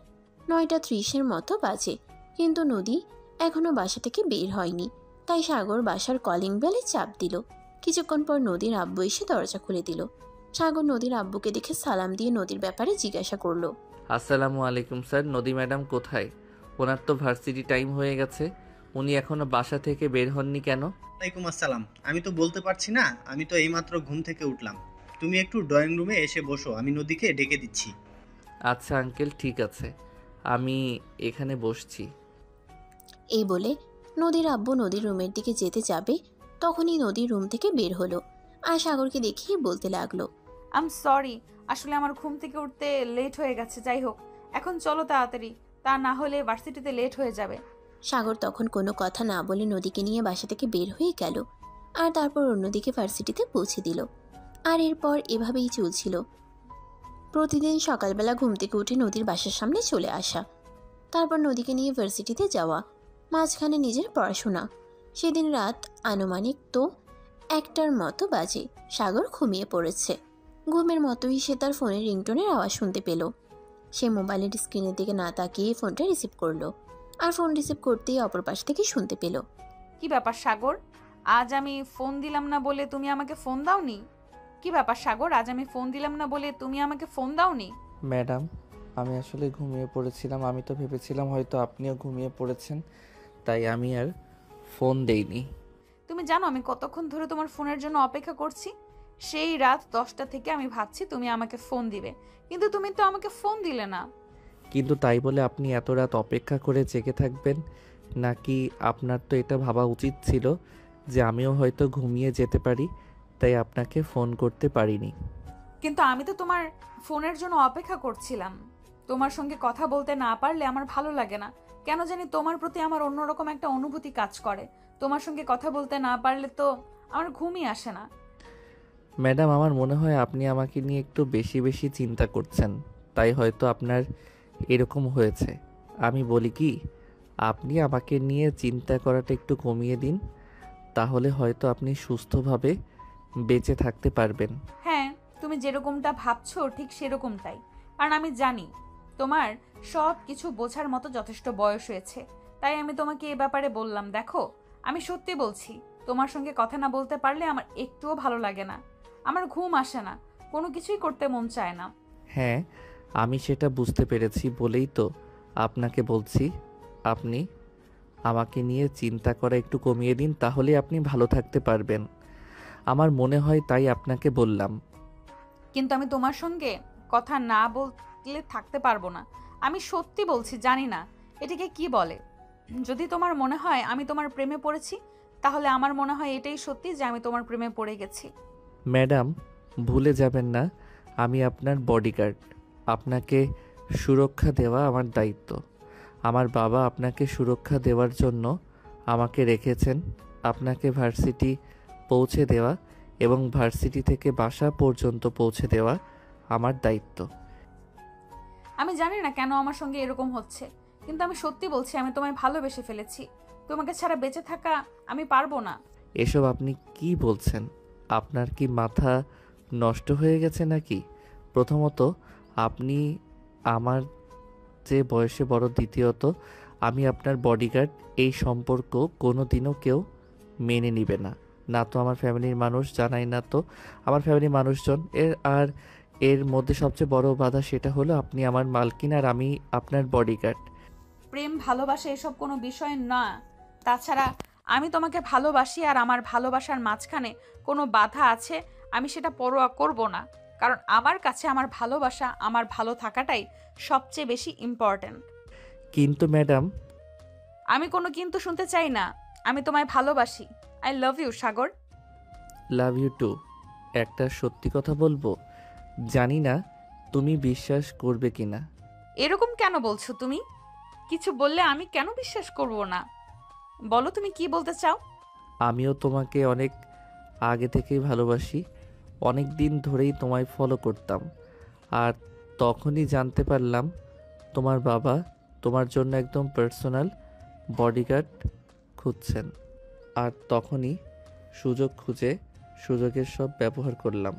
9:30 মতো বাজে, কিন্তু নদী এখনো বাসা থেকে বের হয়নি। তাই সাগর বাসার কলিং বেলে চাপ দিল। কিছুক্ষণ পর নদীর আব্বু এসে দরজা খুলে দিল। সাগর নদীর আব্বুকে দেখে সালাম দিয়ে নদীর ব্যাপারে জিজ্ঞাসা করলো। আসসালামু আলাইকুম স্যার, নদী ম্যাডাম কোথায়? ওনার তো ভার্সিটি টাইম হয়ে গেছে, উনি এখনো বাসা থেকে বের হননি কেন? ওয়ালাইকুম আসসালাম। আমি তো বলতে পারছি না, আমি তো এইমাত্র ঘুম থেকে উঠলাম। তুমি একটু ড্রয়িং রুমে এসে বসো, আমি নদীকে ডেকে দিচ্ছি। আচ্ছা আঙ্কেল, ঠিক আছে, আমি এখানে বসছি। এই বলে নদীর আব্বু নদীর রুমের দিকে যেতে যাবে, তখনই নদীর রুম থেকে বের হলো আর সাগরকে দেখিয়ে বলতে লাগলো, আম সরি, আসলে আমার ঘুম থেকে উঠতে লেট হয়ে গেছে। যাই হোক, এখন চলো তাড়াতাড়ি, তা না হলে ভার্সিটিতে লেট হয়ে যাবে। সাগর তখন কোনো কথা না বলে নদীকে নিয়ে বাসা থেকে বের হয়ে গেল আর তারপর অন্যদিকে ভার্সিটিতে পৌঁছে দিল। আর এরপর এভাবেই চলছিল। প্রতিদিন সকালবেলা ঘুম থেকে উঠে নদীর বাসার সামনে চলে আসা, তারপর নদীকে নিয়ে ভার্সিটিতে যাওয়া, মাঝখানে নিজের পড়াশোনা। সেদিন রাত আনুমানিক তো 1টার মতো বাজে। সাগর ঘুমিয়ে পড়েছে। ঘুমের মতোই সে তার ফোনের রিংটোনের আওয়াজ শুনতে পেল। সে মোবাইলের স্ক্রিনের দিকে না তাকিয়ে ফোনটা রিসিভ করলো আর ফোন রিসিভ করতেই অপর পাশ থেকে শুনতে পেল, কি ব্যাপার সাগর, আজ আমি ফোন দিলাম না বলে তুমি আমাকে ফোন দাওনি? কি ব্যাপার সাগর, আজ আমি ফোন দিলাম না বলে তুমি আমাকে ফোন দাওনি? ম্যাডাম, আমি আসলে ঘুমিয়ে পড়েছিলাম। আমি তো ভেবেছিলাম হয়তো আপনিও ঘুমিয়ে পড়েছেন, তাই আমি আর ফোন দেইনি। তুমি জানো আমি কতক্ষণ ধরে তোমার ফোনের জন্য অপেক্ষা করছি? সেই রাত 10টা থেকে আমি ভাবছি তুমি আমাকে ফোন দিবে, কিন্তু তুমি তো আমাকে ফোন দিলে না। কিন্তু তাই বলে আপনি এত রাত অপেক্ষা করে জেগে থাকবেন নাকি? আপনার তো এটা ভাবা উচিত ছিল যে আমিও হয়তো ঘুমিয়ে যেতে পারি, তাই আপনাকে ফোন করতে পারিনি। কিন্তু আমি তো তোমার ফোনের জন্য অপেক্ষা করছিলাম। তোমার সঙ্গে কথা বলতে না পারলে আমার ভালো লাগে না, কেন জানি তোমার প্রতি আমার অন্যরকম একটা অনুভূতি কাজ করে। তোমার সঙ্গে কথা বলতে না পারলে তো আমার ঘুমই আসে না। ম্যাডাম, আমার মনে হয় আপনি আমাকে নিয়ে একটু বেশি বেশি চিন্তা করছেন, তাই হয়তো আপনার এরকম হয়েছে। আমি বলি কি, আপনি আমাকে নিয়ে চিন্তা করাটা একটু কমিয়ে দিন, তাহলে হয়তো আপনি সুস্থভাবে বেঁচে থাকতে পারবেন। হ্যাঁ, তুমি যেরকমটা ভাবছো ঠিক সেরকমটাই, কারণ আমি জানি তোমার সব কিছু বোঝার মতো যথেষ্ট বয়স হয়েছে। তাই আমি তোমাকে এ ব্যাপারে বললাম। দেখো, আমি সত্যি বলছি, তোমার সঙ্গে কথা না বলতে পারলে আমার একটুও ভালো লাগে না, আমার ঘুম আসে না, কোনো কিছুই করতে মন চায় না। হ্যাঁ, আমি সেটা বুঝতে পেরেছি বলেই তো আপনাকে বলছি, আপনি আমাকে নিয়ে চিন্তা করা একটু কমিয়ে দিন, তাহলে আপনি ভালো থাকতে পারবেন। আমার মনে হয় তাই আপনাকে বললাম। কিন্তু আমি তোমার সঙ্গে কথা না বললে থাকতে পারবো না। আমি সত্যি বলছি, জানি না এটাকে কি বলে। যদি তোমার মনে হয় আমি তোমার প্রেমে পড়েছি, তাহলে আমার মনে হয় এটাই সত্যি যে আমি তোমার প্রেমে পড়ে গেছি। ম্যাডাম, ভুলে যাবেন না আমি আপনার বডিগার্ড। আপনাকে সুরক্ষা দেওয়া আমার দায়িত্ব। আমার বাবা আপনাকে সুরক্ষা দেওয়ার জন্য আমাকে রেখেছেন। আপনাকে ভার্সিটি পৌঁছে দেওয়া এবং ভার্সিটি থেকে বাসা পর্যন্ত পৌঁছে দেওয়া আমার দায়িত্ব। আমি জানি না কেন আমার সঙ্গে এরকম হচ্ছে, কিন্তু আমি সত্যি বলছি আমি তোমায় ভালোবেসে ফেলেছি। তোমাকে ছাড়া বেঁচে থাকা আমি পারবো না। এসব আপনি কি বলছেন? আপনার কি মাথা নষ্ট হয়ে গেছে নাকি? প্রথমত, আপনি আমার যে বয়সে বড়। দ্বিতীয়ত, আমি আপনার বডিগার্ড। এই সম্পর্ক কোনো দিনও কেউ মেনে নিবে না। না তো আমার ফ্যামিলির মানুষ, জানাই না তো আমার ফ্যামিলির মানুষজন। এর মধ্যে সবচেয়ে বড় বাধা সেটা হলো আপনি আমার মালকিন আর আমি আপনার বডিগার্ড। প্রেম ভালোবাসা এসব কোনো বিষয় না। তাছাড়া আমি তোমাকে ভালোবাসি, আর আমার ভালোবাসার মাঝখানে কোনো বাধা আছে আমি সেটা পরোয়া করব না। কারণ আমার কাছে আমার ভালোবাসা, আমার ভালো থাকাটাই সবচেয়ে বেশি ইম্পর্ট্যান্ট। কিন্তু ম্যাডাম, আমি কোনো কিন্তু শুনতে চাই না। আমি তোমায় ভালোবাসি। I love you Sagar. Love you too. একটা সত্যি কথা বলবো, জানি না তুমি বিশ্বাস করবে কিনা। এরকম কেন বলছো তুমি? কিছু বললে আমি কেন বিশ্বাস করব না? বলো তুমি কি বলতে চাও। আমিও তোমাকে অনেক আগে থেকেই ভালোবাসি। অনেক দিন ধরেই তোমায় ফলো করতাম। আর তখনই জানতে পারলাম তোমার বাবা তোমার জন্য একদম পার্সোনাল বডিগার্ড খুঁজছেন। আর তখনই সুযোগ খুঁজে সুযোগের সব ব্যবহার করলাম।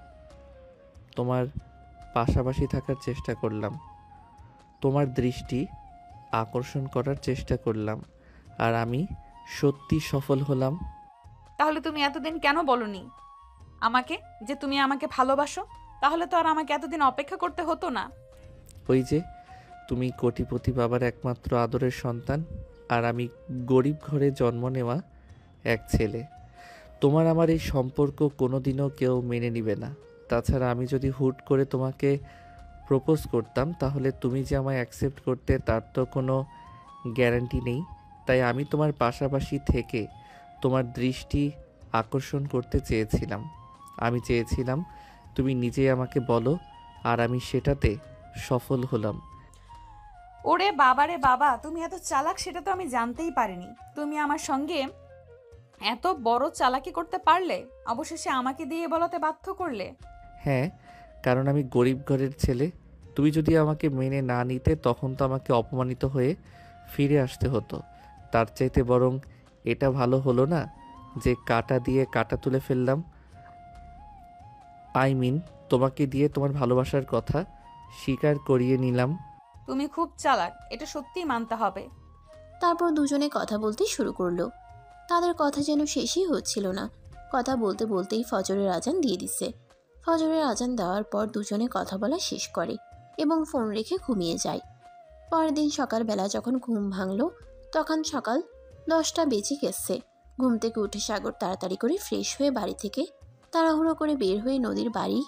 তোমার পাশাপাশি থাকার চেষ্টা করলাম। তোমার দৃষ্টি আকর্ষণ করার চেষ্টা করলাম। আর আমি সত্যি সফল হলাম। তাহলে তুমি এতদিন কেন বলনি আমাকে যে তুমি আমাকে ভালোবাসো? তাহলে তো আর আমাকে এতদিন অপেক্ষা করতে হতো না। ওই যে, তুমি কোটিপতি বাবার একমাত্র আদরের সন্তান, আর আমি গরিব ঘরে জন্ম নেওয়া এক ছেলে। তোমার আমার এই সম্পর্ক কোনোদিনও কেউ মেনে নিবে না। তাছাড়া আমি যদি হুট করে তোমাকে প্রপোজ করতাম, তাহলে তুমি যে আমায় অ্যাকসেপ্ট করতে তার তো কোনো গ্যারান্টি নেই। তাই আমি তোমার পাশাপাশি থেকে তোমার দৃষ্টি আকর্ষণ করতে চেয়েছিলাম। আমি চেয়েছিলাম তুমি নিজেই আমাকে বলো, আর আমি সেটাতে সফল হলাম। ওরে বাবারে বাবা, তুমি এত চালাক সেটা তো আমি জানতেই পারিনি। তুমি আমার সঙ্গে এত বড় চালাকি করতে পারলে, অবশেষে আমাকে দিয়ে বলাতে বাধ্য করলে। হ্যাঁ, কারণ আমি গরিব ঘরের ছেলে। তুমি যদি আমাকে মেনে না নিতে, তখন তো আমাকে অপমানিত হয়ে ফিরে আসতে হতো। তার চাইতে বরং এটা ভালো হলো না যে কাটা দিয়ে কাটা তুলে ফেললাম। তোমাকে দিয়ে তোমার ভালোবাসার কথা স্বীকার করিয়ে নিলাম। তুমি খুব চালাক, এটা সত্যিই মানতে হবে। তারপর দুজনে কথা বলতে শুরু করলো। তাদের কথা যেন শেষই হচ্ছিল না। কথা বলতে বলতেই ফজরের আজান দিয়ে দিছে। ফজরের আজান দেওয়ার পর দুজনে কথা বলা শেষ করে এবং ফোন রেখে ঘুমিয়ে যায়। পরের দিন সকালবেলা যখন ঘুম ভাঙল, তখন সকাল 10টা বেজে গেছে। ঘুম থেকে উঠে সাগর তাড়াতাড়ি করে ফ্রেশ হয়ে বাড়ি থেকে তাড়াহুড়ো করে বের হয়ে নদীর বাড়ি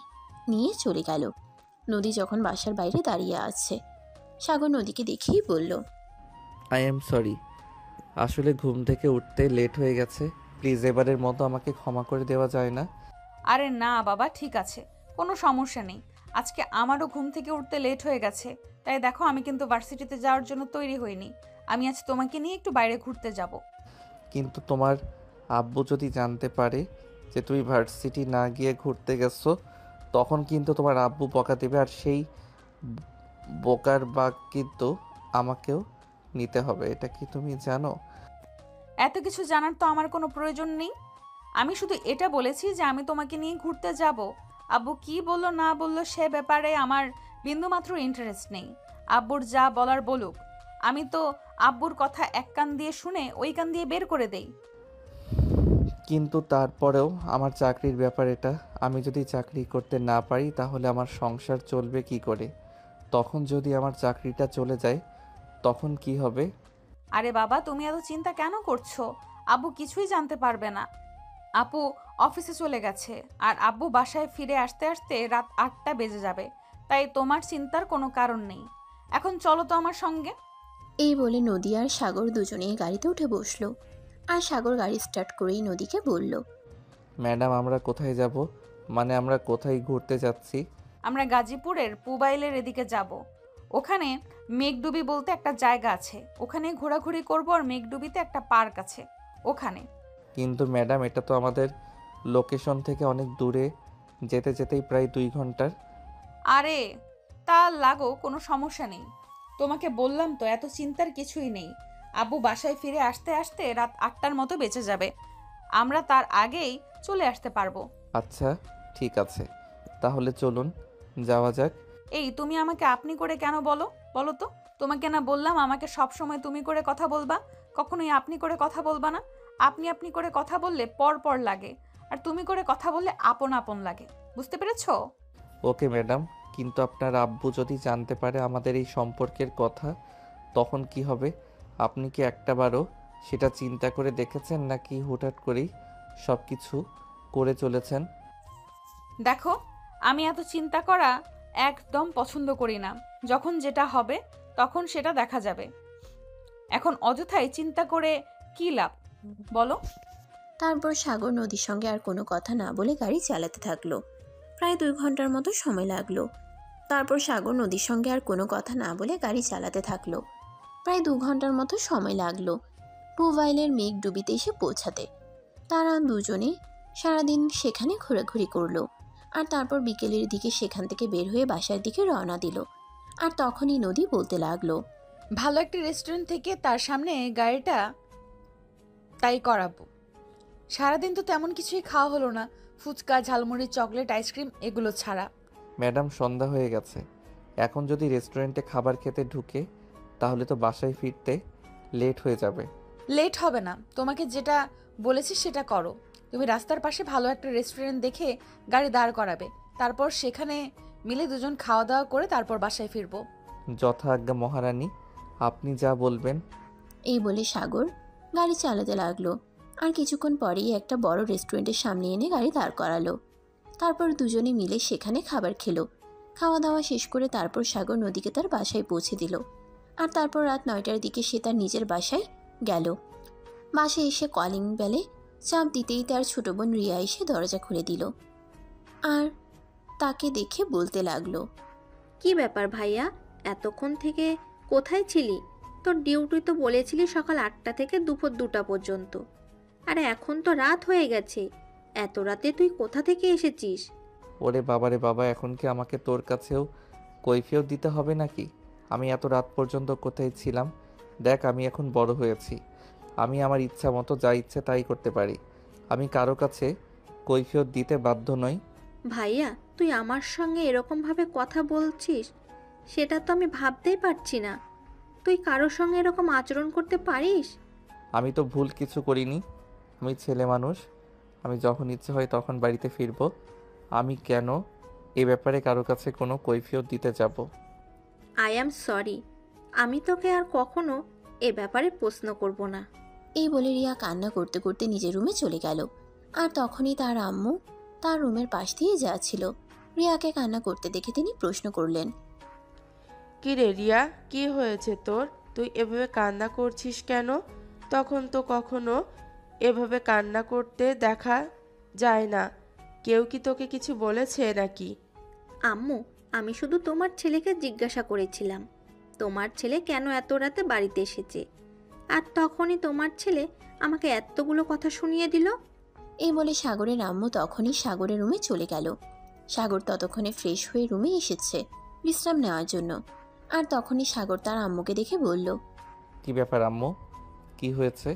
নিয়ে চলে গেল। নদী যখন বাসার বাইরে দাঁড়িয়ে আছে, সাগর নদীকে দেখেই বলল, আই এম সরি, আসলে ঘুম থেকে উঠতে লেট হয়ে গেছে। প্লিজ এবারের মতো আমাকে ক্ষমা করে দেওয়া যায় না? আরে না বাবা, ঠিক আছে, কোনো সমস্যা নেই। আজকে আমারও ঘুম থেকে উঠতে লেট হয়ে গেছে, তাই দেখো আমি কিন্তু ভার্সিটিতে যাওয়ার জন্য তৈরি হইনি। আমি আজ তোমাকে নিয়ে একটু বাইরে ঘুরতে যাব। কিন্তু তোমার আব্বু যদি জানতে পারে যে তুমি ভার্সিটি না গিয়ে ঘুরতে গেছো, তখন কিন্তু তোমার আব্বু বকা দেবে। আর সেই বোকার বাগ কিন্তু আমাকেও নিতে হবে। এটা কি তুমি জানো? এত কিছু জানার তো আমার কোনো প্রয়োজন নেই। আমি শুধু এটা বলেছি যে আমি তোমাকে নিয়ে ঘুরতে যাব। আব্বু কি বললো না বললো সে ব্যাপারে আমার বিন্দুমাত্র ইন্টারেস্ট নেই। আব্বুর যা বলার বলুক, আমি তো আব্বুর কথা এক কান দিয়ে শুনে ওই কান দিয়ে বের করে দেই। কিন্তু তারপরেও আমার চাকরির ব্যাপার এটা। আমি যদি চাকরি করতে না পারি, তাহলে আমার সংসার চলবে কি করে? তখন যদি আমার চাকরিটা চলে যায়, তখন কি হবে? আরে বাবা, তুমি এত চিন্তা কেন করছো? আব্বু কিছুই জানতে পারবে না। আপু অফিসে চলে গেছে, আর আব্বু বাসায় ফিরে আসতে আসতে রাত 8টা বেজে যাবে। তাই তোমার চিন্তার কোনো কারণ নেই। এখন চলো তো আমার সঙ্গে। এই বলে নদী আর সাগর দুজনেই গাড়িতে উঠে বসলো। আর সাগর গাড়ি স্টার্ট করেই নদীকে বলল, ম্যাডাম আমরা কোথায় যাব? মানে আমরা কোথায় ঘুরতে যাচ্ছি? আমরা গাজীপুরের পুবাইলের এদিকে যাব। ওখানে মেঘডুবি বলতে একটা জায়গা আছে, ওখানে ঘোরাঘুরি করব। আর মেঘডুবিতে একটা পার্ক আছে ওখানে। কিন্তু ম্যাডাম এটা তো আমাদের লোকেশন থেকে অনেক দূরে, যেতে যেতেই প্রায় 2 ঘন্টার। আরে তা লাগো, কোনো সমস্যা নেই। তোমাকে বললাম তো, এত চিন্তার কিছুই নেই। আব্বু বাসায় ফিরে আসতে আসতে রাত 8টার মতো বেঁচে যাবে। আমরা তার আগেই চলে আসতে পারবো। আচ্ছা ঠিক আছে, তাহলে চলুন যাওয়া যাক। এই তুমি আমাকে আপনি করে কেন বলো বলো তো? তোমাকে না বললাম আমাকে সব সময় তুমি করে কথা বলবা, কখনোই আপনি করে কথা বলবা না। আপনি আপনি করে কথা বললে পর পর লাগে, আর তুমি করে কথা বললে আপন আপন লাগে। বুঝতে পেরেছো? ওকে ম্যাডাম, কিন্তু আপনার আব্বু যদি জানতে পারে আমাদের এই সম্পর্কের কথা, তখন কি হবে? আপনি কি একটাবারও সেটা চিন্তা করে দেখেছেন, নাকি হুটহাট করেই সব কিছু করে চলেছেন? দেখো, আমি এত চিন্তা করা একদম পছন্দ করি না। যখন যেটা হবে তখন সেটা দেখা যাবে। এখন অযথাই চিন্তা করে কি লাভ বলো? তারপর সাগর নদীর সঙ্গে আর কোনো কথা না বলে গাড়ি চালাতে থাকলো। প্রায় 2 ঘন্টার মতো সময় লাগলো। তারপর সাগর নদীর সঙ্গে আর কোনো কথা না বলে গাড়ি চালাতে থাকলো। প্রায় 2 ঘন্টার মতো সময় লাগলো পুবাইলের মেঘডুবিতে এসে পৌঁছাতে। তারা দুজনে সারাদিন সেখানে ঘোরাঘুরি করলো। আর তারপর বিকেলের দিকে সেখান থেকে বের হয়ে বাসার দিকে রওনা দিল। আর তখনই নদী বলতে লাগলো, ভালো একটা রেস্টুরেন্ট থেকে তার সামনে গাড়িটা তাই করাবো। সারাদিন তো তেমন কিছুই খাওয়া হলো না, ফুচকা, ঝালমুড়ি, চকলেট, আইসক্রিম এগুলো ছাড়া। ম্যাডাম সন্ধ্যা হয়ে গেছে, এখন যদি রেস্টুরেন্টে খাবার খেতে ঢুকে তাহলে তো বাসায় ফিরতে লেট হয়ে যাবে। লেট হবে না, তোমাকে যেটা বলেছি সেটা করো। তুমি রাস্তার পাশে ভালো একটা রেস্টুরেন্ট দেখে গাড়ি দাঁড় করাবে, তারপর সেখানে মিলে দুজন খাওয়া দাওয়া করে তারপর বাসায় ফিরবো। যথা আজ্ঞা মহারানী, আপনি যা বলবেন। এই বলে সাগর গাড়ি চালাতে লাগলো। আর কিছুক্ষণ পরেই একটা বড় রেস্টুরেন্টের সামনে এনে গাড়ি দাঁড় করালো। তারপর দুজনে মিলে সেখানে খাবার খেলো। খাওয়া দাওয়া শেষ করে তারপর সাগর নদীকে তার বাসায় পৌঁছে দিল। আর তারপর রাত 9টার দিকে সে তার নিজের বাসায় গেল। বাসায় এসে কলিং বেলে চাপ দিতেই তার ছোট বোন রিয়া এসে দরজা খুলে দিল। আর তাকে দেখে বলতে লাগলো, কি ব্যাপার ভাইয়া, এতক্ষণ থেকে কোথায় ছিলি? তোর ডিউটি তো বলেছিলি সকাল 8টা থেকে দুপুর 2টা পর্যন্ত। আরে এখন তো রাত হয়ে গেছে, এত রাতে তুই কোথা থেকে এসেছিস? ওরে বাবারে বাবা, এখন কি আমাকে তোর কাছেও কৈফিয়ত দিতে হবে নাকি? আমি এত রাত পর্যন্ত কোথায় ছিলাম? দেখ, আমি এখন বড় হয়েছি, আমি আমার ইচ্ছা মতো যা ইচ্ছে তাই করতে পারি। আমি কারো কাছে কৈফিয়ত দিতে বাধ্য নই। ভাইয়া, তুই আমার সঙ্গে এরকমভাবে কথা বলছিস, সেটা তো আমি ভাবতেই পারছি না। তুই কারোর সঙ্গে এরকম আচরণ করতে পারিস? আমি তো ভুল কিছু করিনি, আমি ছেলে মানুষ, আমি যখন ইচ্ছে হয় তখন বাড়িতে ফিরবো। আমি কেন এ ব্যাপারে কারো কাছে কোনো কৈফিয়ত দিতে যাব? আই অ্যাম সরি, আমি তোকে আর কখনো এ ব্যাপারে প্রশ্ন করব না। এই বলে রিয়া কান্না করতে করতে নিজের রুমে চলে গেল। আর তখনই তার আম্মু তার রুমের পাশ দিয়ে যাচ্ছিল। রিয়াকে কান্না করতে দেখে তিনি প্রশ্ন করলেন, কি রে রিয়া, কি হয়েছে তোর? তুই এভাবে কান্না করছিস কেন? তখন তো কখনো এভাবে কান্না করতে দেখা যায় না। কেউ কি তোকে কিছু বলেছে নাকি? আম্মু, আমি শুধু তোমার ছেলেকে জিজ্ঞাসা করেছিলাম তোমার ছেলে কেন এত রাতে বাড়িতে এসেছে, আর তখনই তোমার ছেলে আমাকে এতগুলো কথা শুনিয়ে দিল। এই বলে সাগরের আম্মু তখনই সাগরের রুমে চলে গেল। সাগর ততক্ষণে ফ্রেশ হয়ে রুমে এসেছে বিশ্রাম নেওয়ার জন্য। আর তখনই সাগর তার আম্মুকে দেখে বলল, কি ব্যাপার আম্মু, কি হয়েছে?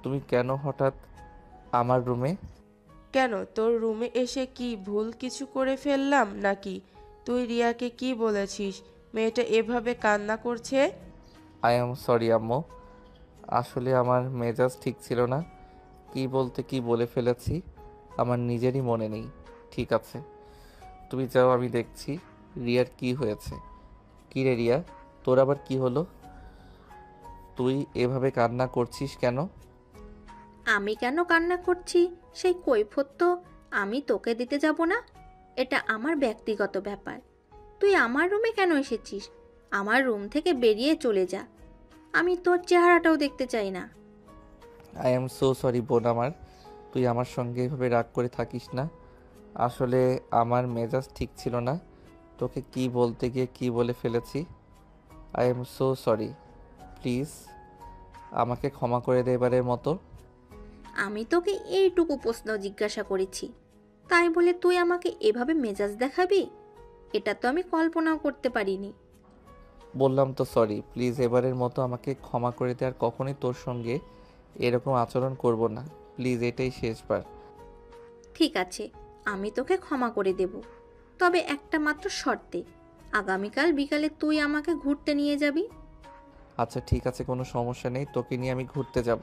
তুমি কেন হঠাৎ আমার রুমে? কেন, তোর রুমে এসে কি ভুল কিছু করে ফেললাম নাকি? তুই রিয়াকে কি বলেছিস মেয়েটা এভাবে কান্না করছে? আই এম সরি আম্মু, আসলে আমার মেজাজ ঠিক ছিল না, কি বলতে কি বলে ফেলেছি আমার নিজেরই মনে নেই। ঠিক আছে, তুমি যাও, আমি দেখছি রিয়ার কি হয়েছে। কি রে রিয়া, তোর আবার কি হলো? তুই এভাবে কান্না করছিস কেন? আমি কেন কান্না করছি সেই কৈফিয়ত তো আমি তোকে দিতে যাব না, এটা আমার ব্যক্তিগত ব্যাপার। তুই আমার রুমে কেন এসেছিস? আমার রুম থেকে বেরিয়ে চলে যা। আমি তোর চেহারাটাও দেখতে চাই না। আই এম সো সরি বোন আমার, তুই আমার সঙ্গে এভাবে রাগ করে থাকিস না। আসলে আমার মেজাজ ঠিক ছিল না, তোকে কি বলতে গিয়ে কি বলে ফেলেছি। I am so sorry, please আমাকে ক্ষমা করে দে এবারের মতো। আমি তোকে এইটুকু প্রশ্ন জিজ্ঞাসা করেছি, তাই বলে তুই আমাকে এভাবে মেজাজ দেখাবি? এটা তো আমি কল্পনাও করতে পারিনি। বললাম তো সরি, প্লিজ এবারের মতো আমাকে ক্ষমা করে দে, আর কখনোই তোর সঙ্গে এরকম আচরণ করব না, প্লিজ এটাই শেষবার। ঠিক আছে, আমি তোকে ক্ষমা করে দেব, তবে একটা মাত্র শর্তে। আগামীকাল বিকালে তুই আমাকে ঘুরতে নিয়ে যাবি। আচ্ছা ঠিক আছে, কোনো সমস্যা নেই, তোকে নিয়ে আমি ঘুরতে যাব।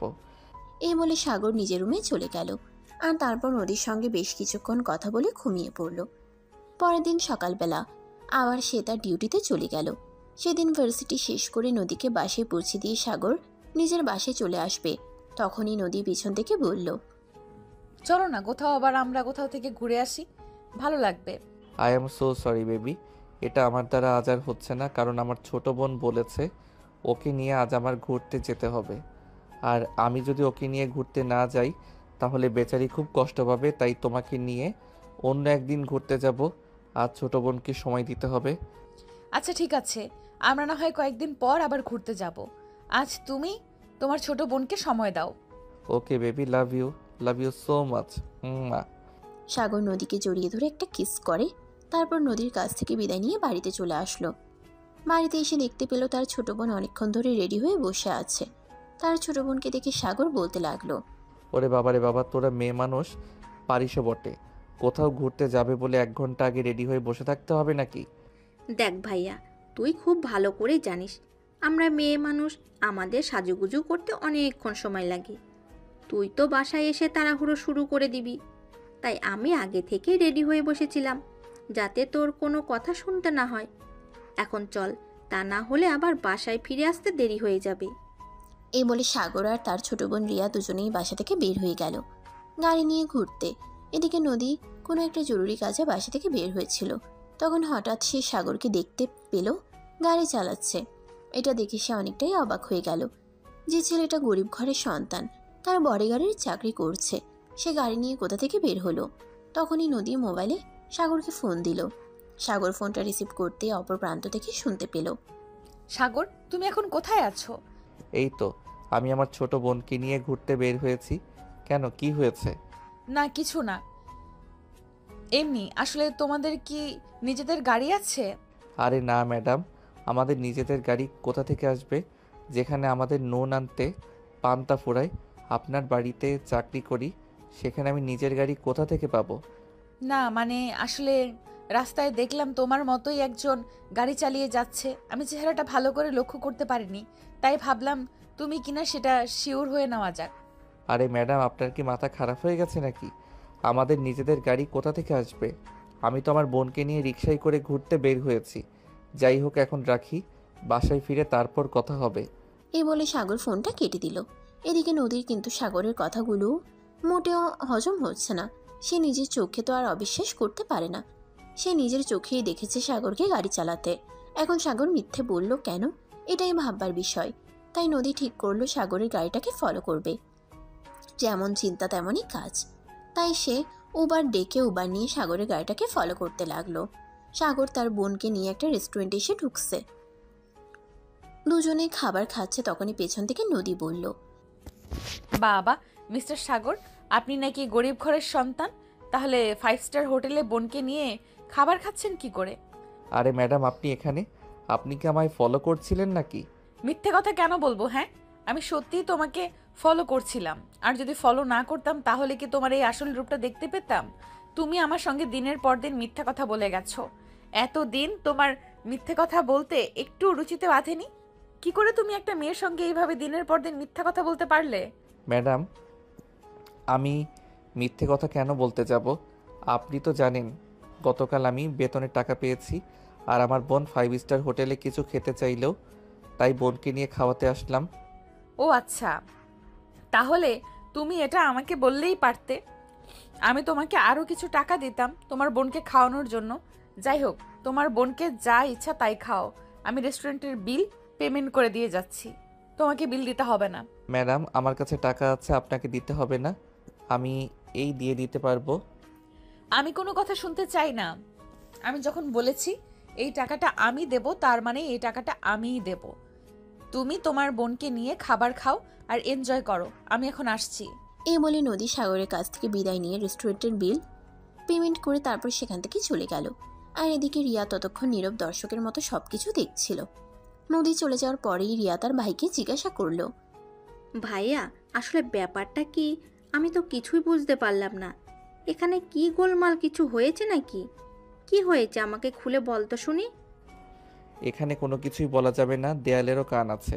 এই বলে সাগর নিজের রুমে চলে গেল আর তারপর নদীর সঙ্গে বেশ কিছুক্ষণ কথা বলে ঘুমিয়ে পড়ল। পরের দিন সকালবেলা আবার সে তার ডিউটিতে চলে গেল। সেদিন ভার্সিটি শেষ করে নদীকে বাসে পৌঁছে দিয়ে সাগর নিজের বাসে চলে আসবে। তখনই নদী পিছন থেকে বলল, চলো না কোথাও, আবার আমরা কোথাও থেকে ঘুরে আসি, ভালো লাগবে। I am so sorry baby, এটা আমার দ্বারা আজ আর হচ্ছে না, কারণ আমার ছোট বোন বলেছে ওকে নিয়ে আজ আমার ঘুরতে যেতে হবে। আর আমি যদি ওকে নিয়ে ঘুরতে না যাই তাহলে বেচারি খুব কষ্ট পাবে, তাই তোমাকে নিয়ে অন্য একদিন ঘুরতে যাব। আজ ছোট বোনকে সময় দিতে হবে। আচ্ছা ঠিক আছে, আমরা না হয় কয়েকদিন পর আবার ঘুরতে যাব। আজ তুমি তোমার ছোট বোনকে সময় দাও। Okay baby, love you so much. সাগর নদীকে জড়িয়ে ধরে একটা কিস করে, তারপর নদীর কাছ থেকে বিদায় নিয়ে বাড়িতে চলে আসলো। বাড়িতে এসে দেখতে পেল তার ছোট বোন অনেকক্ষণ ধরে রেডি হয়ে বসে আছে। তার ছোট বোনকে দেখে সাগর বলতে লাগলো, ওরে বাবা রে বাবা, তোরা মেয়ে মানুষ পারিসও বটে, কোথাও ঘুরতে যাবে বলে 1 ঘন্টা আগে রেডি হয়ে বসে থাকতে হবে নাকি? দেখ ভাইয়া, তুই খুব ভালো করে জানিস আমরা মেয়ে মানুষ, আমাদের সাজুগুজু করতে অনেকক্ষণ সময় লাগে। তুই তো বাসায় এসে তাড়াহুড়ো শুরু করে দিবি, তাই আমি আগে থেকে রেডি হয়ে বসেছিলাম যাতে তোর কোনো কথা শুনতে না হয়। এখন চল, তা না হলে আবার বাসায় ফিরে আসতে দেরি হয়ে যাবে। এই বলে সাগর আর তার ছোট বোন রিয়া দুজনেই বাসা থেকে বের হয়ে গেল গাড়ি নিয়ে ঘুরতে। এদিকে নদী কোনো একটা জরুরি কাজে বাসা থেকে বের হয়েছিল। তখন হঠাৎ সে সাগরকে দেখতে পেল গাড়ি চালাচ্ছে। এটা দেখে সে অনেকটাই অবাক হয়ে গেল। যে ছেলেটা গরিব ঘরের সন্তান, তার বডিগার্ডের চাকরি করছে, সে গাড়ি নিয়ে কোথা থেকে বের হলো। তখনই নদী মোবাইলে সাগরকে ফোন দিল। সাগর ফোনটা রিসিভ করতে অপর প্রান্ত থেকে শুনতে পেল, সাগর, তুমি এখন কোথায় আছো? এই তো, আমি আমার ছোট বোনকে নিয়ে ঘুরতে বের হয়েছি। কেন, কি হয়েছে? না কিছু না, এমনি। আসলে তোমাদের কি নিজেদের গাড়ি আছে? আরে না ম্যাডাম, আমাদের নিজেদের গাড়ি কোথা থেকে আসবে, যেখানে আমাদের নুন আনতে পান্তা ফুরাই। আপনার বাড়িতে চাকরি করি, সেখানে আমি নিজের গাড়ি কোথা থেকে পাবো? না মানে আসলে রাস্তায় দেখলাম তোমার মতোই একজন গাড়ি চালিয়ে যাচ্ছে। আমি চেহারাটা ভালো করে লক্ষ্য করতে পারিনি, তাই ভাবলাম তুমি কিনা, সেটা শিওর হয়ে নেওয়া যাক। আরে ম্যাডাম, আপনার কি মাথা খারাপ হয়ে গেছে নাকি? আমাদের নিজেদের গাড়ি কোথা থেকে আসবে? আমি তো আমার বোনকে নিয়ে রিকশায় করে ঘুরতে বের হয়েছি। যাই হোক, এখন রাখি, বাসায় ফিরে তারপর কথা হবে। এই বলে সাগর ফোনটা কেটে দিল। এদিকে নদীর কিন্তু সাগরের কথাগুলো মোটেও হজম হচ্ছে না। সে নিজের চোখে তো আর অবিশ্বাস করতে পারে না। সে নিজের চোখেই দেখেছে সাগরকে গাড়ি চালাতে। এখন সাগর মিথ্যে বলল কেন, এটাই ভাববার বিষয়। তাই নদী ঠিক করলো সাগরের গাড়িটাকে ফলো করবে। যেমন চিন্তা তেমনই কাজ। তাই সে উবার ডেকে উবার নিয়ে সাগরের গাড়িটাকে ফলো করতে লাগলো। সাগর তার বোনকে নিয়ে একটা রেস্টুরেন্টে এসে ঢুকছে। দুজনে খাবার খাচ্ছে, তখনই পেছন থেকে নদী বলল, বাবা, মিস্টার সাগর, আপনি নাকি গরিব ঘরের সন্তান, তাহলে 5 স্টার হোটেলে বোনকে নিয়ে খাবার খাচ্ছেন কি করে? আরে ম্যাডাম, আপনি এখানে? আপনি কি আমায় ফলো করছিলেন নাকি? মিথ্যে কথা কেন বলবো? হ্যাঁ, আমি সত্যিই তোমাকে ফলো করছিলাম। আর যদি ফলো না করতাম তাহলে কি তোমার এই আসল রূপটা দেখতে পেতাম? তুমি আমার সঙ্গে দিনের পর দিন মিথ্যে কথা বলে গেছো। এতদিন তোমার মিথ্যে কথা বলতে একটু রুচিতে বাঁধেনি? কি করে তুমি একটা মেয়ের সঙ্গে এইভাবে দিনের পর দিন মিথ্যা কথা বলতে পারলে? ম্যাডাম, আমি মিথ্যে কথা কেন বলতে যাব? আপনি তো জানেন গতকাল আমি বেতনের টাকা পেয়েছি, আর আমার বোন 5 স্টার হোটেলে কিছু খেতে চাইলেও, তাই বোনকে নিয়ে খাওয়াতে আসলাম। ও আচ্ছা, তাহলে তুমি এটা আমাকে বললেই পারতে। আমি তোমাকে আরও কিছু টাকা দিতাম তোমার বোনকে খাওয়ানোর জন্য। যাই হোক, তোমার বোনকে যা ইচ্ছা তাই খাও, আমি রেস্টুরেন্টের বিল পেমেন্ট করে দিয়ে যাচ্ছি। তোমাকে বিল দিতে হবে না। ম্যাডাম, আমার কাছে টাকা আছে, আপনাকে দিতে হবে না। আমি এই দিয়ে দিতে পারবো। আমি কোনো কথা শুনতে চাই না। আমি যখন বলেছি এই টাকাটা আমি দেব, তার মানে এই টাকাটা আমিই দেব। তুমি তোমার বোনকে নিয়ে খাবার খাও আর এনজয় করো। আমি এখন আসছি। এই বলে নদী সাগরের কাছ থেকে বিদায় নিয়ে রেস্টুরেন্টের বিল পেমেন্ট করে তারপর সেখান থেকে চলে গেল। আর এদিকে রিয়া ততক্ষণ নীরব দর্শকের মতো সবকিছু দেখছিল। নদী চলে যাওয়ার পরেই রিয়া তার ভাইকে জিজ্ঞাসা করলো, ভাইয়া, আসলে ব্যাপারটা কি? আমি তো কিছুই বুঝতে পারলাম না। এখানে কি গোলমাল, কিছু হয়েছে নাকি? কি হয়েছে আমাকে খুলে বল তো শুনি। এখানে কোনো কিছুই বলা যাবে না, দেয়ালেরও কান আছে।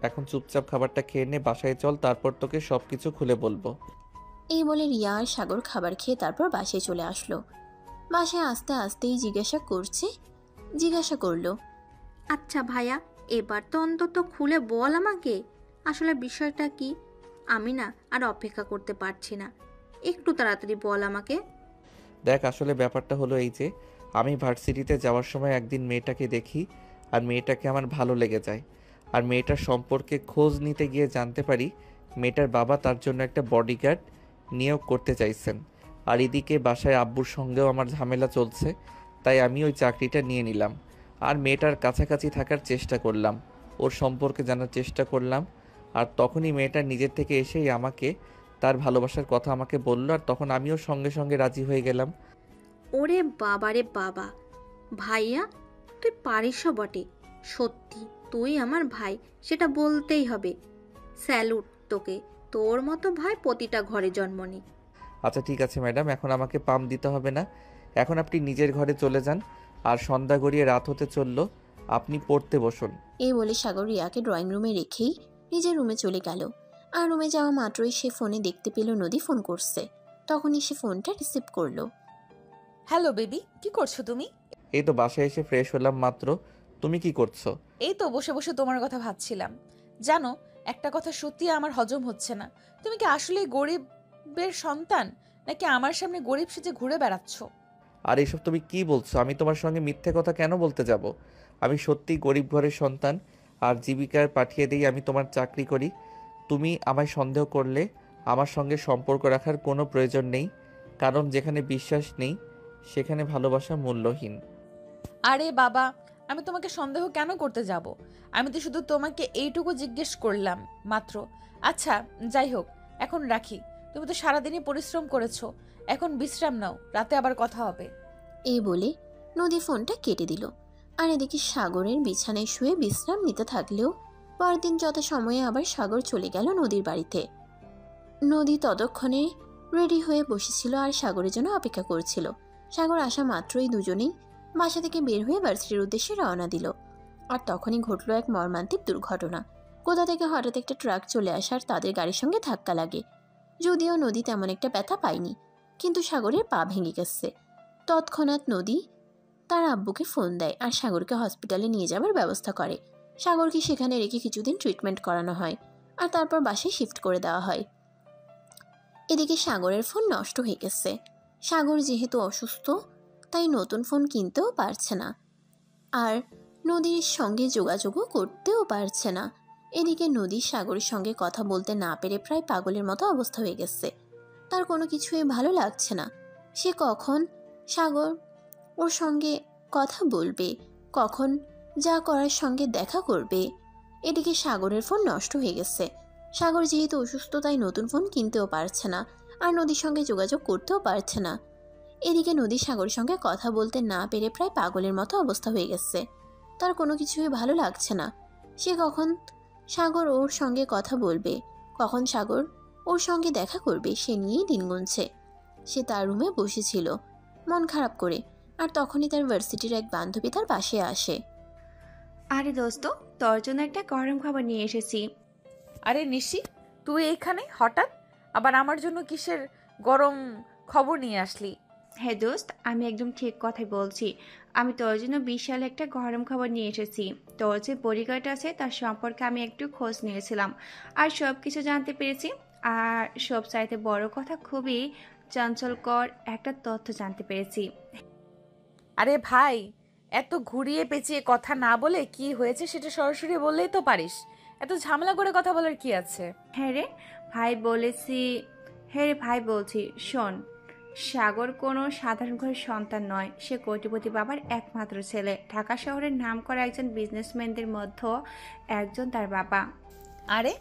এখন চুপচাপ খাবারটা খেয়ে নে, বাসায় চল, তারপর তোকে সব কিছু খুলে বলবো। এই বলে রিয়া আর সাগর খাবার খেয়ে তারপর বাসায় চলে আসলো। বাসায় আসতে আসতেই জিজ্ঞাসা করলো, আচ্ছা ভাইয়া, এবার তো অন্তত খুলে বল আমাকে, আসলে বিষয়টা কি? আমি না আর অপেক্ষা করতে পারছি না, একটু তাড়াতাড়ি বল আমাকে। দেখ, আসলে ব্যাপারটা হলো এই যে, আমি ভার্সিটিতে যাওয়ার সময় একদিন মেয়েটাকে দেখি, আর মেয়েটাকে আমার ভালো লেগে যায়। আর মেয়েটার সম্পর্কে খোঁজ নিতে গিয়ে জানতে পারি মেয়েটার বাবা তার জন্য একটা বডিগার্ড নিয়োগ করতে চাইছেন। আর এদিকে বাসায় আব্বুর সঙ্গেও আমার ঝামেলা চলছে, তাই আমি ওই চাকরিটা নিয়ে নিলাম। আর মেয়েটার কাছাকাছি থাকার চেষ্টা করলাম, ওর সম্পর্কে জানার চেষ্টা করলাম। আর তখনই মেয়েটা নিজের থেকে এসেই আমাকে তার ভালোবাসার কথা আমাকে বলল, আর তখন আমিও সঙ্গে সঙ্গে রাজি হয়ে গেলাম। ওরে বাবা রে বাবা, ভাইয়া তুই পারিসও বটে। সত্যি তুই আমার ভাই, সেটা বলতেই হবে। স্যালুট তোকে, তোর মতো ভাই প্রতিটা ঘরে জন্ম নে। আচ্ছা ঠিক আছে ম্যাডাম, এখন আমাকে পাম্প দিতে হবে না। এখন আপনি নিজের ঘরে চলে যান। আর সন্ধ্যা গড়িয়ে রাত হতে চললো, আপনি পড়তে বসুন। এই বলে সাগর রিয়াকে ড্রয়িং রুমে রেখেই নিজের রুমে চলে গেল। আর রুমে যাওয়া মাত্রই সে ফোনে দেখতে পেল নদী ফোন করছে। তখনই সে ফোনটা রিসিভ করলো। হ্যালো বেবি, কি করছো তুমি? এই তো বাসায় এসে ফ্রেশ হলাম মাত্র। তুমি কি করছো? এই তো বসে বসে তোমার কথা ভাবছিলাম। জানো, একটা কথা সত্যি আমার হজম হচ্ছে না। তুমি কি আসলে গরিবের সন্তান, নাকি আমার সামনে গরিব সেজে ঘুরে বেড়াচ্ছ? আর এসব তুমি কি বলছো? আমি তোমার সঙ্গে মিথ্যে কথা কেন বলতে যাব? আমি সত্যিই গরিব ঘরের সন্তান, আর জীবিকার পাঠিয়ে দিই আমি তোমার চাকরি করি। তুমি আমায় সন্দেহ করলে আমার সঙ্গে সম্পর্ক রাখার কোনো প্রয়োজন নেই, কারণ যেখানে বিশ্বাস নেই সেখানে ভালোবাসা মূল্যহীন। আরে বাবা, আমি তোমাকে সন্দেহ কেন করতে যাব? আমি তো শুধু তোমাকে এইটুকু জিজ্ঞেস করলাম মাত্র। আচ্ছা যাই হোক, এখন রাখি। তুমি তো সারাদিনই পরিশ্রম করেছো, এখন বিশ্রাম নাও, রাতে আবার কথা হবে। এই বলে নদী ফোনটা কেটে দিল। আর এদিকে সাগরের বিছানায় শুয়ে বিশ্রাম নিতে থাকলেও পরদিন যথাসময়ে আবার সাগর চলে গেল নদীর বাড়িতে। নদী ততক্ষণে রেডি হয়ে বসেছিল আর সাগরের জন্য অপেক্ষা করছিল। সাগর আসা মাত্রই দুজনেই বাসা থেকে বের হয়ে ভার্সিটির উদ্দেশ্যে রওনা দিল। আর তখনই ঘটল এক মর্মান্তিক দুর্ঘটনা। কোথা থেকে হঠাৎ একটা ট্রাক চলে আসার তাদের গাড়ির সঙ্গে ধাক্কা লাগে। যদিও নদী তেমন একটা ব্যথা পায়নি, কিন্তু সাগরের পা ভেঙে গেছে। তৎক্ষণাৎ নদী তার আব্বুকে ফোন দেয় আর সাগরকে হসপিটালে নিয়ে যাওয়ার ব্যবস্থা করে। সাগরকে সেখানে রেখে কিছুদিন ট্রিটমেন্ট করানো হয় আর তারপর বাসায় শিফট করে দেওয়া হয়। এদিকে সাগরের ফোন নষ্ট হয়ে গেছে। সাগর যেহেতু অসুস্থ, তাই নতুন ফোন কিনতেও পারছে না আর নদীর সঙ্গে যোগাযোগও করতেও পারছে না। এদিকে নদী সাগরের সঙ্গে কথা বলতে না পেরে প্রায় পাগলের মতো অবস্থা হয়ে গেছে। তার কোনো কিছুই ভালো লাগছে না। সে কখন সাগর ওর সঙ্গে কথা বলবে, কখন যা করার সঙ্গে দেখা করবে। এদিকে সাগরের ফোন নষ্ট হয়ে গেছে। সাগর যেহেতু অসুস্থ, তাই নতুন ফোন কিনতেও পারছে না আর নদীর সঙ্গে যোগাযোগ করতেও পারছে না। এদিকে নদী সাগরের সঙ্গে কথা বলতে না পেরে প্রায় পাগলের মতো অবস্থা হয়ে গেছে। তার কোনো কিছুই ভালো লাগছে না। সে কখন সাগর ওর সঙ্গে কথা বলবে, কখন সাগর ওর সঙ্গে দেখা করবে, সে নিয়েই দিন গুনছে। সে তার রুমে বসেছিল মন খারাপ করে, আর তখনই তার ভার্সিটির এক বান্ধবী তার পাশে আসে। আরে দোস্ত, তোর জন্য একটা গরম খাবার নিয়ে এসেছি। আরে নিশি, তুই এইখানে হঠাৎ? আবার আমার জন্য কিসের গরম খবর নিয়ে আসলি? হ্যাঁ দোস্ত, আমি একদম ঠিক কথাই বলছি। আমি তোর জন্য বিশাল একটা গরম খাবার নিয়ে এসেছি। তোর যে বডিগার্ড আছে তার সম্পর্কে আমি একটু খোঁজ নিয়েছিলাম আর সব কিছু জানতে পেরেছি। আর সব চাইতে বড় কথা, খুবই চাঞ্চল্যকর একটা তথ্য জানতে পেরেছি। আরে ভাই, এত ঘুরিয়ে পেঁচিয়ে কথা না বলে কি হয়েছে সেটা সরাসরি বললেই তো পারিস। এত ঝামেলা করে কথা বলার কি আছে? হ্যাঁ রে ভাই বলছি শোন, সাগর কোনো সাধারণ ঘরের সন্তান নয়। সে কোটিপতি বাবার একমাত্র ছেলে। ঢাকা শহরের নামকরা একজন বিজনেসম্যানদের মধ্যে একজন তার বাবা। আরে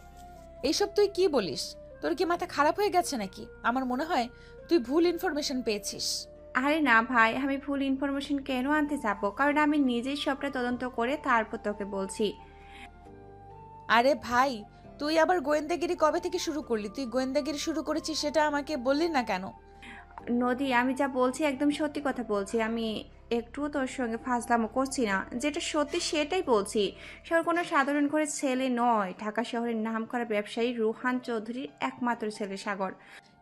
এইসব তুই কি বলিস? তোর কি মাথা খারাপ হয়ে গেছে নাকি? আমার মনে হয় তুই ভুল ইনফরমেশন পেয়েছিস। আরে না ভাই, আমি ভুল ইনফরমেশন কেন আনতে যাবো? কারণ আমি নিজেই সবটা তদন্ত করে তারপর তোকে বলছি। আরে ভাই, তুই আবার গোয়েন্দাগিরি কবে থেকে শুরু করলি? তুই গোয়েন্দাগিরি শুরু করেছিস সেটা আমাকে বললি না কেন? নদী, আমি যা বলছি একদম সত্যি কথা বলছি। আমি একটুও তোর সঙ্গে ফাজলামো করছি না। যেটা সত্যি সেটাই বলছি। সে কোনো সাধারণ ঘরের ছেলে নয়। ঢাকা শহরের নামকরা ব্যবসায়ী রুহান চৌধুরীর একমাত্র ছেলে সাগর।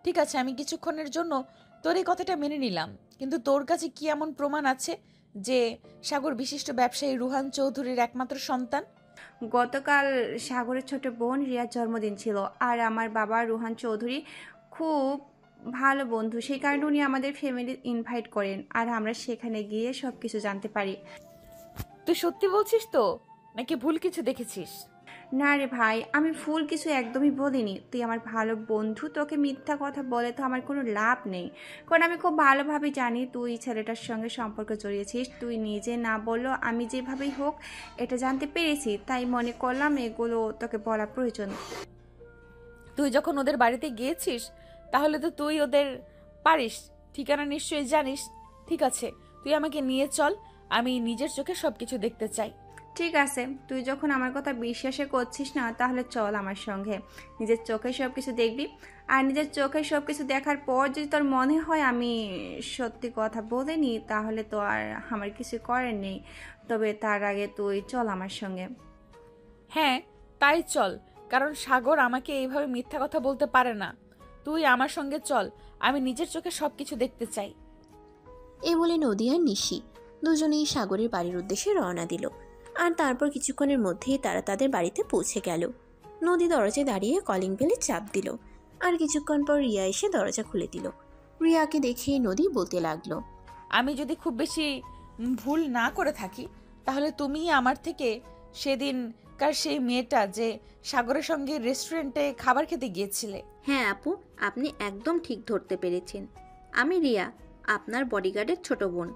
ঠিক আছে, আমি কিছুক্ষণের জন্য তোর এই কথাটা মেনে নিলাম, কিন্তু তোর কাছে কি এমন প্রমাণ আছে যে সাগর বিশিষ্ট ব্যবসায়ী রুহান চৌধুরীর একমাত্র সন্তান? গতকাল সাগরের ছোট বোন রিয়ার জন্মদিন ছিল, আর আমার বাবা রুহান চৌধুরী খুব ভালো বন্ধু। সেই কারণে উনি আমাদের ফ্যামিলি ইনভাইট করেন, আর আমরা সেখানে গিয়ে সব কিছু জানতে পারি। তুই সত্যি বলছিস তো, নাকি ভুল কিছু দেখেছিস? না রে ভাই, আমি ভুল কিছু একদমই বলিনি। তুই আমার ভালো বন্ধু, তোকে মিথ্যা কথা বলে তো আমার কোনো লাভ নেই। কারণ আমি খুব ভালোভাবে জানি তুই ছেলেটার সঙ্গে সম্পর্ক জড়িয়েছিস। তুই নিজে না বললেও আমি যেভাবেই হোক এটা জানতে পেরেছি, তাই মনে করলাম এগুলো তোকে বলা প্রয়োজন। তুই যখন ওদের বাড়িতে গিয়েছিস তাহলে তো তুই ওদের পারিস, ঠিকানা নিশ্চয়ই জানিস। ঠিক আছে, তুই আমাকে নিয়ে চল, আমি নিজের চোখে সবকিছু দেখতে চাই। ঠিক আছে, তুই যখন আমার কথা বিশ্বাসে করছিস না, তাহলে চল আমার সঙ্গে। নিজের চোখে সব কিছু দেখবি, আর নিজের চোখে সব কিছু দেখার পর যদি তোর মনে হয় আমি সত্যি কথা বলিনি, তাহলে তো আর আমার কিছু করার নেই। তবে তার আগে তুই চল আমার সঙ্গে। হ্যাঁ, তাই চল, কারণ সাগর আমাকে এইভাবে মিথ্যা কথা বলতে পারে না। তুই আমার সঙ্গে চল, আমি নিজের চোখে সবকিছু দেখতে চাই। এই বলে নদী আর নিশি দুজনেই সাগরের বাড়ির উদ্দেশ্যে রওনা দিল। আর তারপর কিছুক্ষণের মধ্যেই তারা তাদের বাড়িতে পৌঁছে গেল। নদী দরজায় দাঁড়িয়ে কলিং বেলে চাপ দিল, আর কিছুক্ষণ পর রিয়া এসে দরজা খুলে দিল। রিয়াকে দেখে নদী বলতে লাগলো, আমি যদি খুব বেশি ভুল না করে থাকি, তাহলে তুমি আমার থেকে সেদিনকার সেই মেয়েটা যে সাগরের সঙ্গে রেস্টুরেন্টে খাবার খেতে গিয়েছিলে। হ্যাঁ আপু, আপনি একদম ঠিক ধরতে পেরেছেন। আমি রিয়া, আপনার বডিগার্ডের ছোট বোন।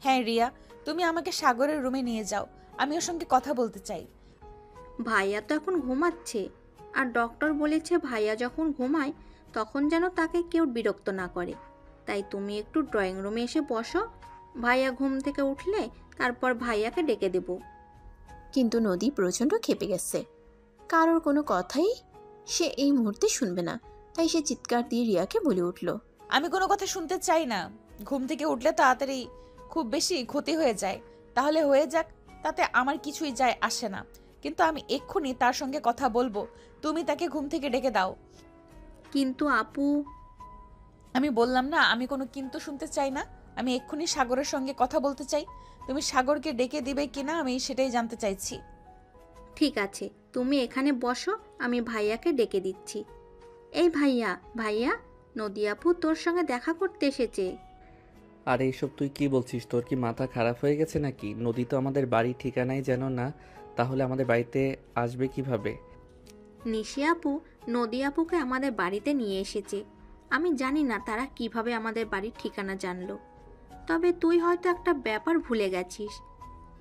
হ্যাঁ রিয়া, তুমি আমাকে সাগরের রুমে নিয়ে যাও, আমি ওর সঙ্গে কথা বলতে চাই। ভাইয়া তো এখন ঘুমাচ্ছে, আর ডক্টর বলেছে ভাইয়া যখন ঘুমায় তখন যেন তাকে কেউ বিরক্ত না করে। তাই তুমি একটু ড্রয়িং রুমে এসে বসো, ভাইয়া ঘুম থেকে উঠলে তারপর ভাইয়াকে ডেকে দেব। কিন্তু নদী প্রচণ্ড ক্ষেপে গেছে। কারোর কোনো কথাই সে এই মুহূর্তে শুনবে না, তাই সে চিৎকার দিয়ে রিয়াকে বলে উঠল, আমি কোনো কথা শুনতে চাই না। ঘুম থেকে উঠলে তাড়াতাড়ি খুব বেশি ক্ষতি হয়ে যায়, তাহলে হয়ে যাক, তাতে আমার কিছুই যায় আসে না, কিন্তু আমি এক্ষুনি তার সঙ্গে কথা বলবো। তুমি তাকে ঘুম থেকে ডেকে দাও। কিন্তু আপু, আমি বললাম না, আমি কোনো কিন্তু শুনতে চাই না। আমি এক্ষুনি সাগরের সঙ্গে কথা বলতে চাই। তুমি সাগরকে ডেকে দিবে কিনা আমি সেটাই জানতে চাইছি। ঠিক আছে, তুমি এখানে বসো, আমি ভাইয়াকে ডেকে দিচ্ছি। এই ভাইয়া, ভাইয়া, নদী আপু তোর সঙ্গে দেখা করতে এসেছে। আর এইসব তুই কি বলছিস? তোর কি মাথা খারাপ হয়ে গেছে নাকি? নদী তো আমাদের বাড়ির ঠিকানাই জানো না, তাহলে আমাদের বাড়িতে আসবে কিভাবে? নিশি আপু নদী আপুকে আমাদের বাড়িতে নিয়ে এসেছে। আমি জানি না তারা কিভাবে আমাদের বাড়ির ঠিকানা জানলো। তবে তুই হয়তো একটা ব্যাপার ভুলে গেছিস।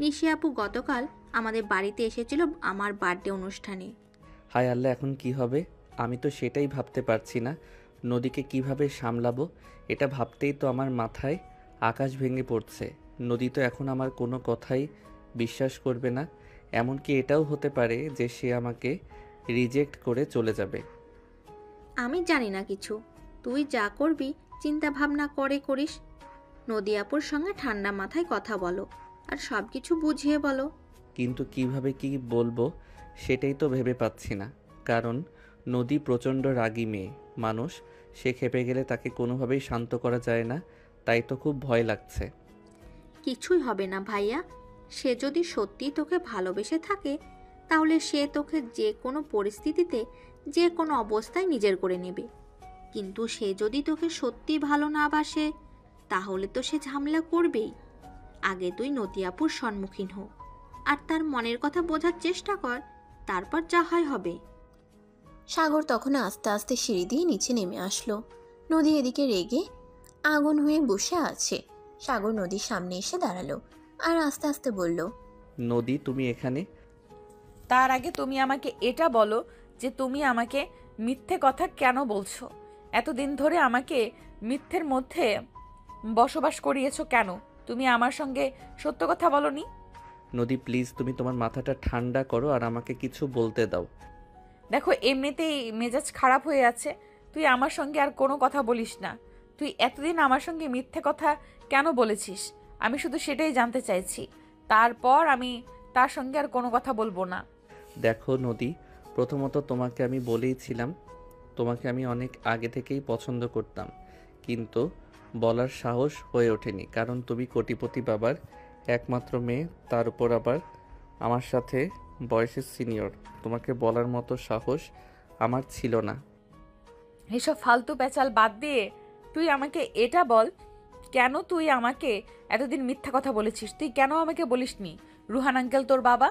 নিশি আপু গতকাল আমাদের বাড়িতে এসেছিল আমার বার্থডে অনুষ্ঠানে। হায় আল্লাহ, এখন কি হবে? আমি তো সেটাই ভাবতে পারছি না, নদীকে কিভাবে সামলাবো। এটা ভাবতেই তো আমার মাথায় আকাশ ভেঙে পড়ছে। নদী তো এখন আমার কোনো কথাই বিশ্বাস করবে না। এমনকি এটাও হতে পারে যে সে আমাকে রিজেক্ট করে চলে যাবে। আমি জানি না কিছু, তুই যা করবি চিন্তা ভাবনা করে করিস। নদী আপুর সঙ্গে ঠান্ডা মাথায় কথা বলো, আর সব কিছু বুঝিয়ে বলো। কিন্তু কিভাবে কি বলবো সেটাই তো ভেবে পাচ্ছি না, কারণ নদী প্রচণ্ড রাগী মেয়ে মানুষ। সে খেপে গেলে তাকে কোনোভাবেই শান্ত করা যায় না, তাই তো খুব ভয় লাগছে। কিছুই হবে না ভাইয়া, সে যদি সত্যি তোকে ভালোবেসে থাকে তাহলে সে তোকে যে কোনো পরিস্থিতিতে যে কোনো অবস্থায় নিজের করে নেবে। কিন্তু সে যদি তোকে সত্যি ভালো না বাসে তাহলে তো সে ঝামেলা করবেই। আগে তুই নদী আপুর সম্মুখীন হো, আর তার মনের কথা বোঝার চেষ্টা কর, তারপর যা হয় হবে। সাগর তখন আস্তে আস্তে সিঁড়ি দিয়ে নিচে নেমে আসলো। নদী এদিকে রেগে আগুন হয়ে বসে আছে। সাগর নদীর সামনে এসে দাঁড়ালো আর আস্তে আস্তে বলল, নদী তুমি এখানে? তার আগে তুমি আমাকে এটা বলো যে তুমি আমাকে মিথ্যে কথা কেন বলছো? এতদিন ধরে আমাকে মিথ্যের মধ্যে বসবাস করিয়েছো কেন? তুমি আমার সঙ্গে সত্য কথা বলনি। নদী প্লিজ তুমি তোমার মাথাটা ঠান্ডা করো আর আমাকে কিছু বলতে দাও। দেখো এমনিতেই মেজাজ খারাপ হয়ে আছে, তুই আমার সঙ্গে আর কোনো কথা বলিস না। তুই এতদিন আমার সঙ্গে মিথ্যে কথা কেন বলেছিস? আমি শুধু সেটাই জানতে চাইছি। তারপর আমি তার সঙ্গে আর কোনো কথা বলবো না। দেখো নদী, প্রথমত তোমাকে আমি বলেইছিলাম তোমাকে আমি অনেক আগে থেকেই পছন্দ করতাম, কিন্তু বলার সাহস হয়ে ওঠেনি, কারণ তুমি কোটিপতি বাবার একমাত্র মেয়ে, তার উপর আবার আমার সাথে বয়সের সিনিয়র। তোমাকে বলার মতো সাহস আমার ছিল না। এসব ফালতু প্যাচাল বাদ দিয়ে তুই আমাকে এটা বল, কেন তুই আমাকে এতদিন মিথ্যা কথা বলেছিস? তুই কেন আমাকে বলিসনি রুহান আঙ্কেল তোর বাবা?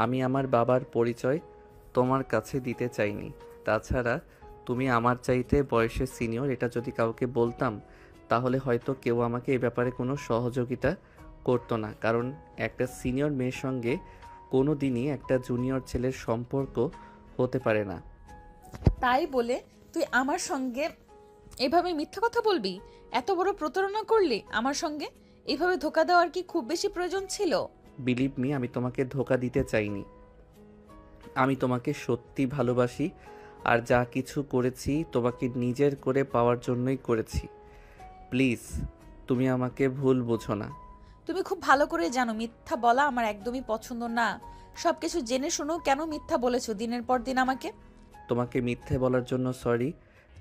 আমি আমার বাবার পরিচয় তোমার কাছে দিতে চাইনি। তাছাড়া তুমি আমার চাইতে বয়সের সিনিয়র, এটা যদি কাউকে বলতাম তাহলে হয়তো কেউ আমাকে এ ব্যাপারে কোনো সহযোগিতা করতো না, কারণ একটা সিনিয়র মেয়ের সঙ্গে কোনো দিনই একটা জুনিয়র ছেলের সম্পর্ক হতে পারে না। তাই বলে তুই আমার সঙ্গে এভাবে মিথ্যা কথা বলবি? এত বড় প্রতারণা করলি আমার সঙ্গে? এভাবে ধোকা দেওয়ার কি খুব বেশি প্রয়োজন ছিল? বিলিভ মি, আমি তোমাকে ধোকা দিতে চাইনি। আমি তোমাকে সত্যি ভালোবাসি, আর যা কিছু করেছি তোমাকে নিজের করে পাওয়ার জন্যই করেছি। প্লিজ তুমি আমাকে ভুল বোঝো না। তুমি খুব ভালো করে জানো মিথ্যা বলা আমার একদমই পছন্দ না। সবকিছু জেনে শুনেও কেন মিথ্যা বলেছো দিনের পর দিন আমাকে? তোমাকে মিথ্যে বলার জন্য সরি।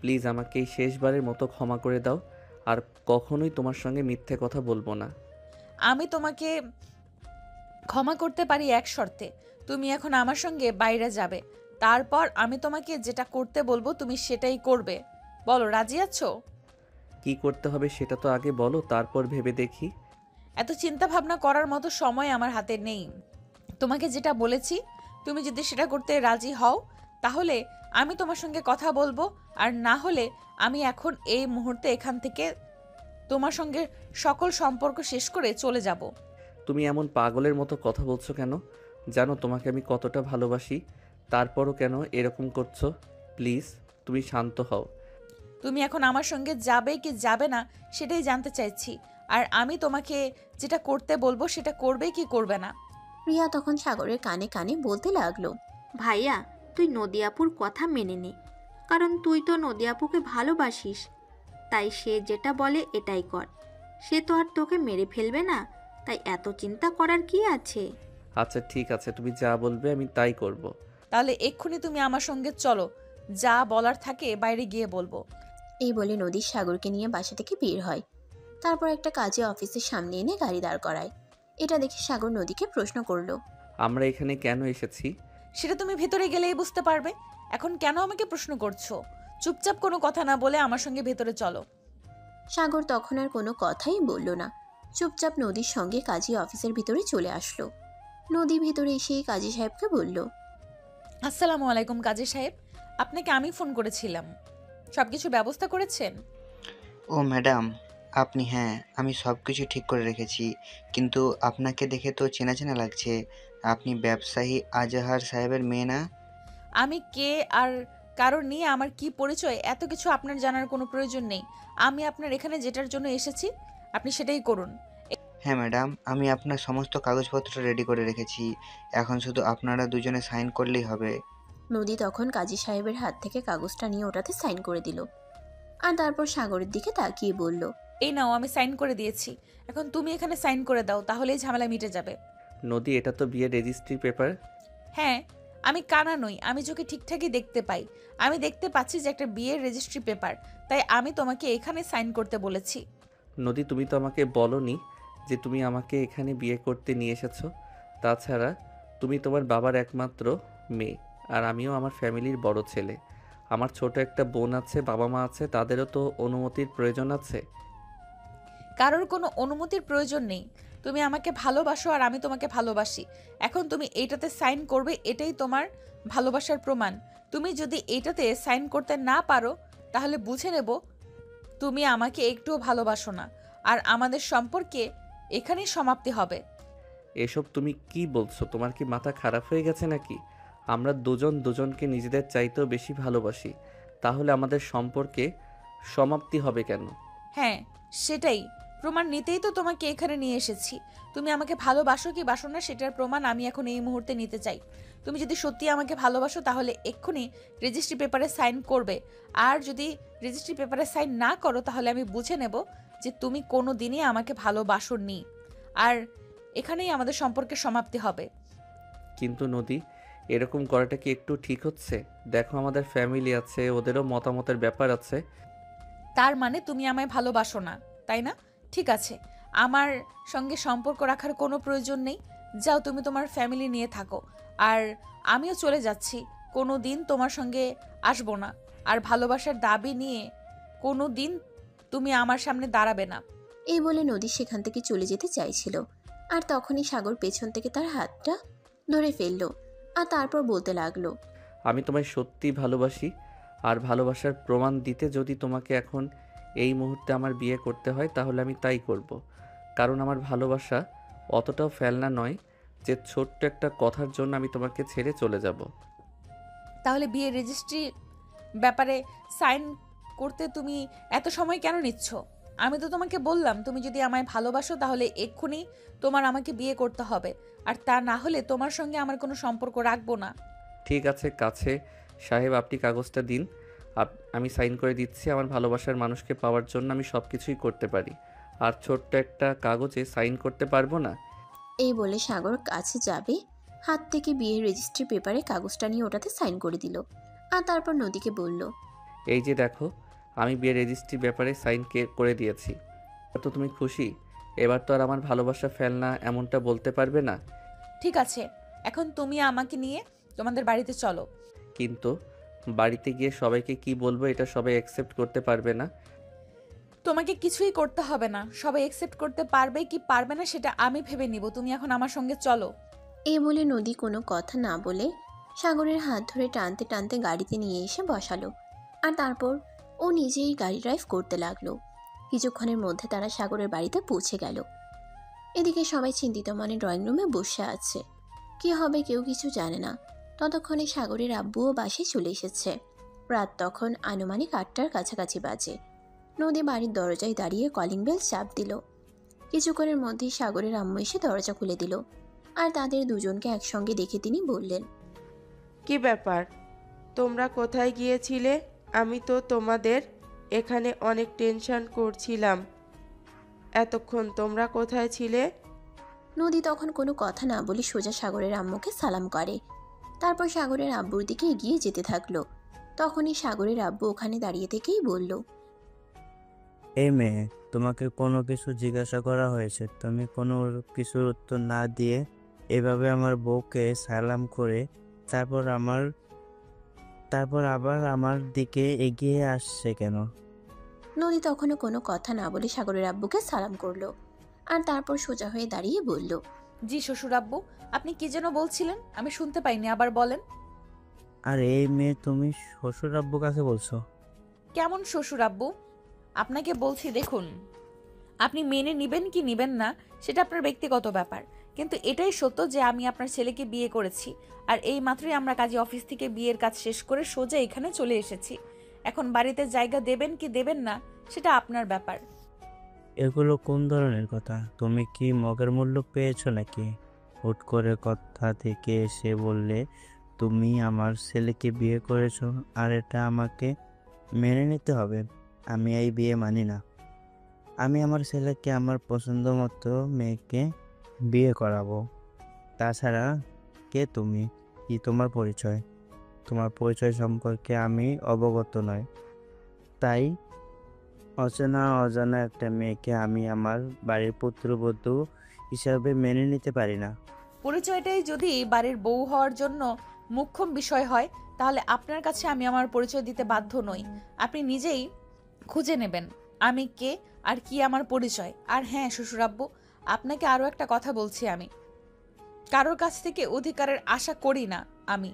প্লিজ আমাকে এই শেষবারের মতো ক্ষমা করে দাও, আর কখনোই তোমার সঙ্গে মিথ্যে কথা বলবো না। আমি তোমাকে ক্ষমা করতে পারি এক শর্তে। তুমি এখন আমার সঙ্গে বাইরে যাবে, তারপর আমি তোমাকে যেটা করতে বলবো তুমি সেটাই করবে। বলো রাজি আছো? কি করতে হবে সেটা তো আগে বলো, তারপর ভেবে দেখি। এত চিন্তা ভাবনা করার মতো সময় আমার হাতে নেই। তোমাকে যেটা বলেছি তুমি যদি সেটা করতে রাজি হও তাহলে আমি তোমার সঙ্গে কথা বলবো, আর না হলে আমি এখন এই মুহূর্তে এখান থেকে তোমার সঙ্গে সকল সম্পর্ক শেষ করে চলে যাব। তুমি এমন পাগলের মতো কথা বলছো কেন? জানো তোমাকে আমি কতটা ভালোবাসি, তারপরও কেন এরকম করছো? প্লিজ তুমি শান্ত হও। তুমি এখন আমার সঙ্গে যাবে কি যাবে না সেটাই জানতে চাইছি, আর আমি তোমাকে যেটা করতে বলবো সেটা করবে কি করবে না। রিয়া তখন সাগরের কানে কানে বলতে লাগলো, ভাইয়া তুই নদিয়াপুর কথা মেনে নে, কারণ তুই তো নদিয়াপুকে ভালোবাসিস। তাই সে যেটা বলে এটাই কর। সে তো আর তোকে মেরে ফেলবে না, তাই এত চিন্তা করার কি আছে? আচ্ছা ঠিক আছে, তুমি যা বলবে আমি তাই করব। তাহলে এক্ষুনি তুমি আমার সঙ্গে চলো, যা বলার থাকে বাইরে গিয়ে বলবো। এই বলে নদী সাগরকে নিয়ে বাসা থেকে বের হয়। তারপর একটা কাজে অফিসের সামনে এনে গাড়ি দাঁড় করায়। এটা দেখে সাগর নদীকে প্রশ্ন করলো, আমরা এখানে কেন এসেছি? সেটা তুমি ভেতরে গেলেই বুঝতে পারবে। এখন কেন আমাকে প্রশ্ন করছো? চুপচাপ কোনো কথা না বলে আমার সঙ্গে ভেতরে চলো। সাগর তখন আর কোনো কথাই বলল না। চুপচাপ নদীর সঙ্গে কাজী অফিসের ভিতরে চলে আসলো। নদী ভিতরে এসে কাজী সাহেবকে বলল, আসসালামু আলাইকুম কাজী সাহেব, আপনাকে আমি ফোন করেছিলাম। সব কিছু ব্যবস্থা করেছেন? ও ম্যাডাম, আপনি? হ্যাঁ, আমি সব কিছু ঠিক করে রেখেছি, কিন্তু আপনাকে দেখে তো চেনা চেনা লাগছে। আপনি ব্যবসায়ী আজাহার সাহেবের মেয়ে না? আমি কে আর কারণ নিয়ে আমার কি পরিচয় এত কিছু আপনার জানার কোনো প্রয়োজন নেই। আমি আপনার এখানে যেটার জন্য এসেছি আপনি সেটাই করুন। হ্যাঁ ম্যাডাম, আমি আপনার সমস্ত কাগজপত্র রেডি করে রেখেছি, এখন শুধু আপনারা দুজনে সাইন করলেই হবে। নদী তখন কাজী সাহেবের হাত থেকে কাগজটা নিয়ে ওটাতে সাইন করে দিল, আর তারপর সাগরের দিকে তাকিয়ে বলল, এই নাও আমি সাইন করে দিয়েছি, এখন তুমি এখানে সাইন করে দাও, তাহলেই ঝামেলা মিটে যাবে। নদী, এটা তো বিয়ের রেজিস্ট্রি পেপার। হ্যাঁ, আমি কানা নই, আমি চোখে ঠিকঠাকই দেখতে পাই। আমি দেখতে পাচ্ছি যে একটা বিয়ের রেজিস্ট্রি পেপার, তাই আমি তোমাকে এখানে সাইন করতে বলেছি। নদী, তুমি তো আমাকে বলনি যে তুমি আমাকে এখানে বিয়ে করতে নিয়ে এসেছো। তাছাড়া তুমি তোমার বাবার একমাত্র মেয়ে, আর আমিও আমার ফ্যামিলির বড় ছেলে। আমার ছোট একটা বোন আছে, বাবা মা আছে, তাদেরও তো অনুমতির প্রয়োজন আছে। কারোর কোনো অনুমতির প্রয়োজন নেই। তুমি আমাকে ভালোবাসো আর আমি তোমাকে ভালোবাসি। এখন তুমি এইটাতে সাইন করবে, এটাই তোমার ভালোবাসার প্রমাণ। তুমি যদি এইটাতে সাইন করতে না পারো তাহলে বুঝে নেব তুমি আমাকে একটুও ভালোবাসো না, আর আমাদের সম্পর্কে এখানেই সমাপ্তি হবে। এসব তুমি কি বলছো? তোমার কি মাথা খারাপ হয়ে গেছে নাকি? আমরা দুজন দুজনকে নিজেদের চাইতেও বেশি ভালোবাসি, তাহলে আমাদের সম্পর্কে সমাপ্তি হবে কেন? হ্যাঁ, সেটাই প্রমাণ নিতেই তো তোমাকে এখানে নিয়ে এসেছি। তুমি আমাকে ভালোবাসো কি বাসো না সেটার প্রমাণ আমি এখন এই মুহূর্তে নিতে চাই। তুমি যদি সত্যি আমাকে ভালোবাসো তাহলে এক্ষুনি রেজিস্ট্রি পেপারে সাইন করবে, আর যদি রেজিস্ট্রি পেপারে সাইন না করো তাহলে আমি বুঝে নেব যে তুমি কোনো দিনই আমাকে ভালোবাসোনি, আর এখানেই আমাদের সম্পর্কের সমাপ্তি হবে। কিন্তু নদী, এরকম করাটা কি একটু ঠিক হচ্ছে? দেখো, আমাদের ফ্যামিলি আছে, ওদেরও মতামতের ব্যাপার আছে। তার মানে তুমি আমায় ভালোবাসো না, তাই না? ঠিক আছে, আমার সঙ্গে সম্পর্ক রাখার কোনো প্রয়োজন নেই। যাও, তুমি তোমার ফ্যামিলি নিয়ে থাকো, আর আমিও চলে যাচ্ছি। কোনো দিন তোমার সঙ্গে আসবো না, আর ভালোবাসার দাবি নিয়ে কোনো দিন তুমি আমার সামনে দাঁড়াবে না। এই বলে নদী সেখান থেকে চলে যেতে চাইছিল, আর তখনই সাগর পেছন থেকে তার হাতটা ধরে ফেললো, আর তারপর বলতে লাগলো, আমি তোমায় সত্যি ভালোবাসি, আর ভালোবাসার প্রমাণ দিতে যদি তোমাকে এখন এই মুহূর্তে আমার বিয়ে করতে হয় তাহলে আমি তাই করব। কারণ আমার ভালোবাসা অতটাও ফেলনা নয় যে ছোট্ট একটা কথার জন্য আমি তোমাকে ছেড়ে চলে যাব। তাহলে বিয়ের রেজিস্ট্রি ব্যাপারে সাইন করতে তুমি এত সময় কেন নিচ্ছ? আমি তো তোমাকে বললাম তুমি যদি আমায় ভালোবাসো তাহলে এক্ষুনি তোমার আমাকে বিয়ে করতে হবে, আর তা না হলে তোমার সঙ্গে আমার কোনো সম্পর্ক রাখবো না। ঠিক আছে কাছে সাহেব, আপনি কাগজটা দিন, আমি সাইন করে দিচ্ছি। আমার ভালোবাসার মানুষকে পাওয়ার জন্য আমি সব কিছুই করতে পারি, আর ছোট্ট একটা কাগজে সাইন করতে পারবো না? এই বলে সাগর কাছে যাবে, হাত থেকে বিয়ের রেজিস্ট্রি পেপারে কাগজটা নিয়ে ওটাতে সাইন করে দিল, আর তারপর নদীকে বলল, এই যে দেখো, আমি বিয়ের রেজিস্ট্রি ব্যাপারে সাইন করে দিয়েছি। তো তুমি খুশি? এবার তো আর আমার ভালোবাসা ফেলনা এমনটা বলতে পারবে না। ঠিক আছে, এখন তুমি আমাকে নিয়ে তোমাদের বাড়িতে চলো। কিন্তু বাড়িতে গিয়ে সবাইকে কি বলবো এটা সবাই অ্যাকসেপ্ট করতে পারবে না। তোমাকে কিছুই করতে হবে না, সবাই একসেপ্ট করতে পারবে কি পারবে না সেটা আমি ভেবে নিব। তুমি এখন আমার সঙ্গে চলো। এই বলে নদী কোনো কথা না বলে সাগরের হাত ধরে টানতে টানতে গাড়িতে নিয়ে এসে বসালো, আর তারপর ও নিজেই গাড়ি ড্রাইভ করতে লাগলো। কিছুক্ষণের মধ্যে তারা সাগরের বাড়িতে পৌঁছে গেল। এদিকে সবাই চিন্তিত মনে ড্রয়িং রুমে বসে আছে, কি হবে কেউ কিছু জানে না। ততক্ষণে সাগরের আব্বুও বাসে চলে এসেছে। রাত তখন আনুমানিক 8টার কাছাকাছি বাজে। নদী বাড়ির দরজায় দাঁড়িয়ে কলিং বেল চাপ দিল। কিছুক্ষণের মধ্যেই সাগরের আম্মু এসে দরজা খুলে দিল, আর তাদের দুজনকে একসঙ্গে দেখে তিনি বললেন, কি ব্যাপার, তোমরা কোথায় গিয়েছিলে? আমি তো তোমাদের এখানে অনেক টেনশন করছিলাম। এতক্ষণ তোমরা কোথায় ছিলে? নদী তখন কোনো কথা না বলে সোজা সাগরের আম্মুকে সালাম করে, তারপর সাগরের আব্বুর দিকে এগিয়ে যেতে থাকলো। তখনই সাগরের আব্বু ওখানে দাঁড়িয়ে থেকেই বলল, এই মেয়ে, তোমাকে কোনো কিছু জিজ্ঞাসা করা হয়েছে, তুমি কোনো কিছুর উত্তর না দিয়ে এভাবে আমার বউকে সালাম করে তারপর আবার আমার দিকে এগিয়ে আসছে কেন? নদী তখনও কোনো কথা না বলে সাগরের আব্বুকে সালাম করলো, আর তারপর সোজা হয়ে দাঁড়িয়ে বলল, জি শ্বশুর আব্বু, আপনি কি যেন বলছিলেন? আমি শুনতে পাইনি, আবার বলেন। আর এই মেয়ে, তুমি শ্বশুর আব্বু কাকে বলছো? কেমন শ্বশুর আব্বু? আপনাকে বলছি, দেখুন, আপনি মেনে নিবেন কি নিবেন না সেটা আপনার ব্যক্তিগত ব্যাপার, কিন্তু এটাই সত্য যে আমি আপনার ছেলেকে বিয়ে করেছি, আর এই মাত্রই আমরা কাজী অফিস থেকে বিয়ের কাজ শেষ করে সোজা এখানে চলে এসেছি। এখন বাড়িতে জায়গা দেবেন কি দেবেন না সেটা আপনার ব্যাপার। এগুলো কোন ধরনের কথা? তুমি কি মগের মূল্য পেয়েছো নাকি? হুট করে কথা থেকে এসে বললে তুমি আমার ছেলেকে বিয়ে করেছো, আর এটা আমাকে মেনে নিতে হবে? আমি এই বিয়ে মানি না। আমি আমার ছেলেকে আমার পছন্দ মতো মেয়েকে বিয়ে করাবো। তাছাড়া কে তুমি? কি তোমার পরিচয়? তোমার পরিচয় সম্পর্কে আমি অবগত নই, তাই অজানা একটা মেয়েকে আমি আমার বাড়ির পুত্রবধূ হিসাবে মেনে নিতে পারি না। পরিচয়টাই যদি বাড়ির বউ হওয়ার জন্য মুখ্য বিষয় হয় তাহলে আপনার কাছে আমি আমার পরিচয় দিতে বাধ্য নই। আপনি নিজেই খুঁজে নেবেন আমি কে আর কি আমার পরিচয়। আর হ্যাঁ শ্বশুরাব্বু, আপনাকে আরও একটা কথা বলছি, আমি কারোর কাছ থেকে অধিকারের আশা করি না। আমি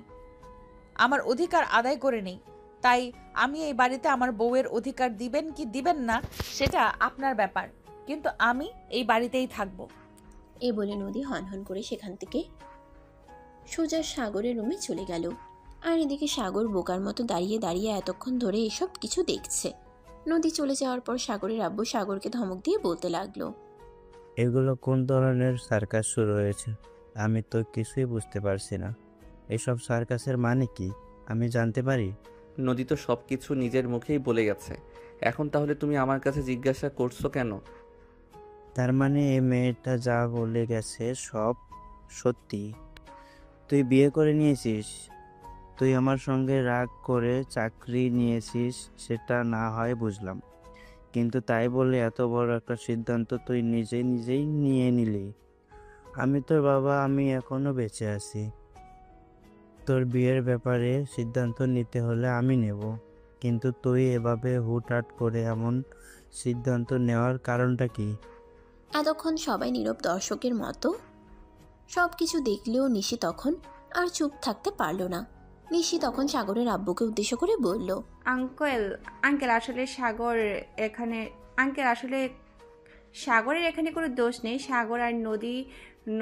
আমার অধিকার আদায় করে নেই। তাই আমি এই বাড়িতে আমার বউয়ের অধিকার দিবেন কি দিবেন না সেটা আপনার ব্যাপার, কিন্তু আমি এই বাড়িতেই থাকবো। এ বলে নদী হনহন করে সেখান থেকে সোজা সাগরের রুমে চলে গেল। আর এদিকে সাগর বোকার মতো দাঁড়িয়ে দাঁড়িয়ে এতক্ষণ ধরে এসব কিছু দেখছে। নদী চলে যাওয়ার পর সাগরের আব্বু সাগরকে ধমক দিয়ে বলতে লাগলো, এগুলো কোন ধরনের সার্কাস শুরু হয়েছে? আমি তো কিছুই বুঝতে পারছি না। এসব সার্কাসের মানে কি আমি জানতে পারি? নদী তো সব কিছু নিজের মুখেই বলে গেছে, এখন তাহলে তুমি আমার কাছে জিজ্ঞাসা করছো কেন? তার মানে এই মেয়েটা যা বলে গেছে সব সত্যি? তুই বিয়ে করে নিয়েছিস, তুই আমার সঙ্গে রাগ করে চাকরি নিয়েছিস, সেটা না হয় বুঝলাম, কিন্তু তাই বলে এত বড় একটা সিদ্ধান্ত তুই নিজেই নিয়ে নিলি। আমি তোর বাবা, আমি এখনো বেঁচে আছি। তোর বিয়ের ব্যাপারে সিদ্ধান্ত নিতে হলে আমি নেব, কিন্তু তুই এভাবে হুটহাট করে এমন সিদ্ধান্ত নেওয়ার কারণটা কি? এতক্ষণ সবাই নীরব দর্শকের মতো সব কিছু দেখলেও নিশি তখন আর চুপ থাকতে পারল না। নিশি তখন সাগরের আব্বুকে উদ্দেশ্য করে বলল, আঙ্কেল আসলে সাগরের এখানে কোনো দোষ নেই। সাগর আর নদী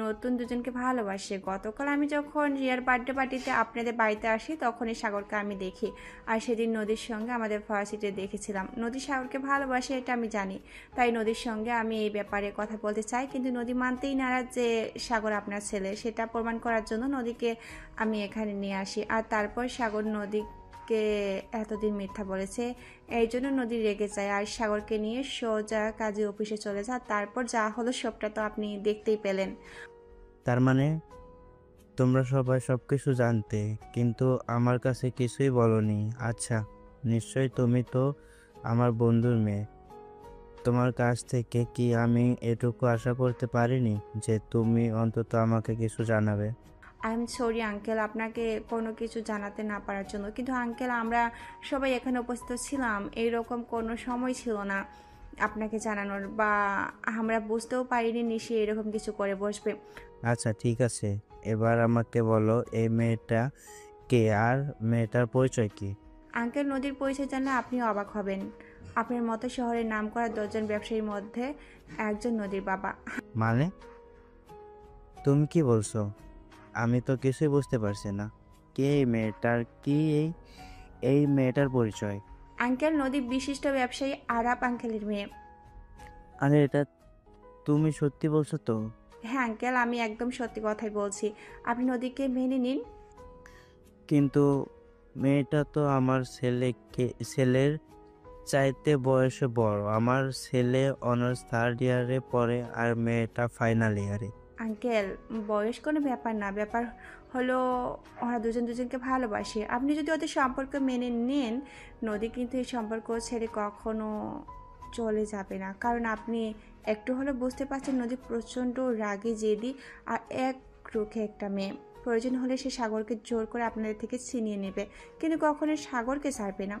নতুন দুজনকে ভালোবাসে। গতকাল আমি যখন রিয়ার বার্থডে পার্টিতে আপনাদের বাড়িতে আসি তখনই সাগরকে আমি দেখি, আর সেদিন নদীর সঙ্গে আমাদের ভার্সিটিতে দেখেছিলাম। নদী সাগরকে ভালোবাসে এটা আমি জানি, তাই নদীর সঙ্গে আমি এই ব্যাপারে কথা বলতে চাই, কিন্তু নদী মানতেই নারাজ যে সাগর আপনার ছেলে। সেটা প্রমাণ করার জন্য নদীকে আমি এখানে নিয়ে আসি, আর তারপর সাগর নদীকে এতদিন মিথ্যা বলেছে, এই জন্য নদী রেগে যায় আর সাগরকে নিয়ে সোজা কাজী অফিসে চলে যায়। তারপর যা হলো সবটা তো আপনি দেখতেই পেলেন। তার মানে তোমরা সবাই সবকিছু জানতে, কিন্তু আমার কাছে কিছুই বলনি। আচ্ছা, নিশ্চয়ই তুমি তো আমার বন্ধুর মেয়ে। তোমার কাছ থেকে কি আমি এটুকু আশা করতে পারিনি যে তুমি অন্তত আমাকে কিছু জানাবে? আই এম সরি আঙ্কেল আপনাকে কোনো কিছু জানাতে না পারার জন্য, কিন্তু আঙ্কেল আমরা সবাই এখানে উপস্থিত ছিলাম, এইরকম কোনো সময় ছিল না আপনাকে জানানোর, বা আমরা বুঝতেও পারিনি নিশি এরকম কিছু করে বসবে। আচ্ছা ঠিক আছে, এবার আমাকে বলো এই মেয়েটা কে আর মেয়েটার পরিচয় কি? আঙ্কেল নদীর পরিচয় জানলে আপনিও অবাক হবেন। আপনার মতো শহরের নামকরা 10 জন ব্যবসায়ীর মধ্যে একজন নদীর বাবা। মানে তুমি কি বলছো? আমি তো কিছুই বুঝতে পারছি না। কে এই মেয়েটার, কি এই মেয়েটার পরিচয়? আঙ্কেল নদী বিশিষ্ট ব্যবসায়ী আরাপ আঙ্কেলের মেয়ে। আরে এটা তুমি সত্যি বলছো তো? হ্যাঁ আঙ্কেল আমি একদম সত্যি কথাই বলছি, আপনি নদীকে মেনে নিন। কিন্তু মেয়েটা তো আমার ছেলের চাইতে বয়সে বড়। আমার ছেলে অনার্স 3rd ইয়ারে পড়ে আর মেয়েটা ফাইনাল ইয়ারে। আঙ্কেল বয়স কোনো ব্যাপার না, ব্যাপার হলো ওরা দুজনকে ভালোবাসে। আপনি যদি ওদের সম্পর্ক মেনে নেন, নদী কিন্তু এই সম্পর্ক ছেড়ে কখনো চলে যাবে না, কারণ আপনি একটু হলে বুঝতে পারছেন নদী প্রচণ্ড রাগী, জেদি আর এক রুখে একটা মেয়ে। প্রয়োজন হলে সে সাগরকে জোর করে আপনাদের থেকে ছিনিয়ে নেবে, কিন্তু কখনো সাগরকে ছাড়বে না।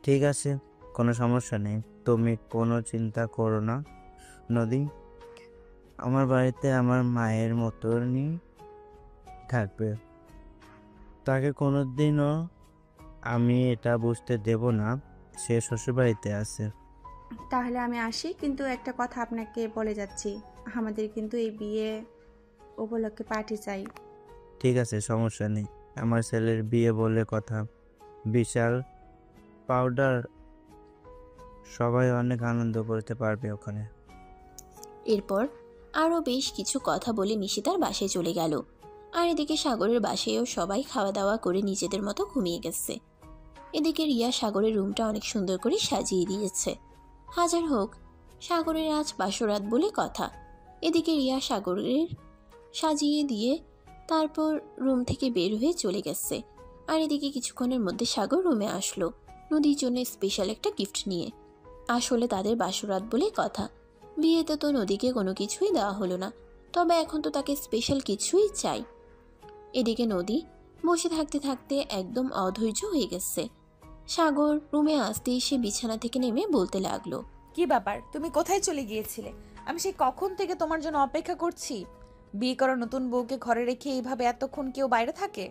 ঠিক আছে, কোনো সমস্যা নেই, তুমি কোনো চিন্তা করো না। নদী আমার বাড়িতে আমার মায়ের মতনই থাকবে, তাকে কোনোদিনও আমি এটা বুঝতে দেব না সে শ্বশুরবাড়িতে আছে। তাহলে আমি আসি, কিন্তু একটা কথা আপনাকে বলে যাচ্ছি, আমাদের কিন্তু এই বিয়ে উপলক্ষে পার্টি চাই। ঠিক আছে, সমস্যা নেই, আমার ছেলের বিয়ে বলে কথা, বিশাল পাউডার, সবাই অনেক আনন্দ করতে পারবে ওখানে। এরপর আরও বেশ কিছু কথা বলে নিশি তার বাসায় চলে গেল। আর এদিকে সাগরের বাসায়ও সবাই খাওয়া দাওয়া করে নিজেদের মতো ঘুমিয়ে গেছে। এদিকে রিয়া সাগরের রুমটা অনেক সুন্দর করে সাজিয়ে দিয়েছে। হাজার হোক সাগরের আজ বাসরাত বলে কথা। এদিকে রিয়া সাগরের সাজিয়ে দিয়ে তারপর রুম থেকে বের হয়ে চলে গেছে। আর এদিকে কিছুক্ষণের মধ্যে সাগর রুমে আসলো নদীর জন্য স্পেশাল একটা গিফট নিয়ে। আসলে তাদের বাসরাত বলে কথা, বিয়েতে তো নদীকে কোনো কিছুই দেওয়া হলো না, তবে এখন তো তাকে স্পেশাল কিছুই চাই। এদিকে নদী বসে থাকতে থাকতে একদম অধৈর্য হয়ে গেছে। সাগর রুমে আসতে এসে বিছানা থেকে নেমে বলতে লাগলো, কি ব্যাপার, তুমি কোথায় চলে গিয়েছিলে? আমি সেই কখন থেকে তোমার জন্য অপেক্ষা করছি। বিয়ে করা নতুন বউকে ঘরে রেখে এইভাবে এতক্ষণ কেউ বাইরে থাকে?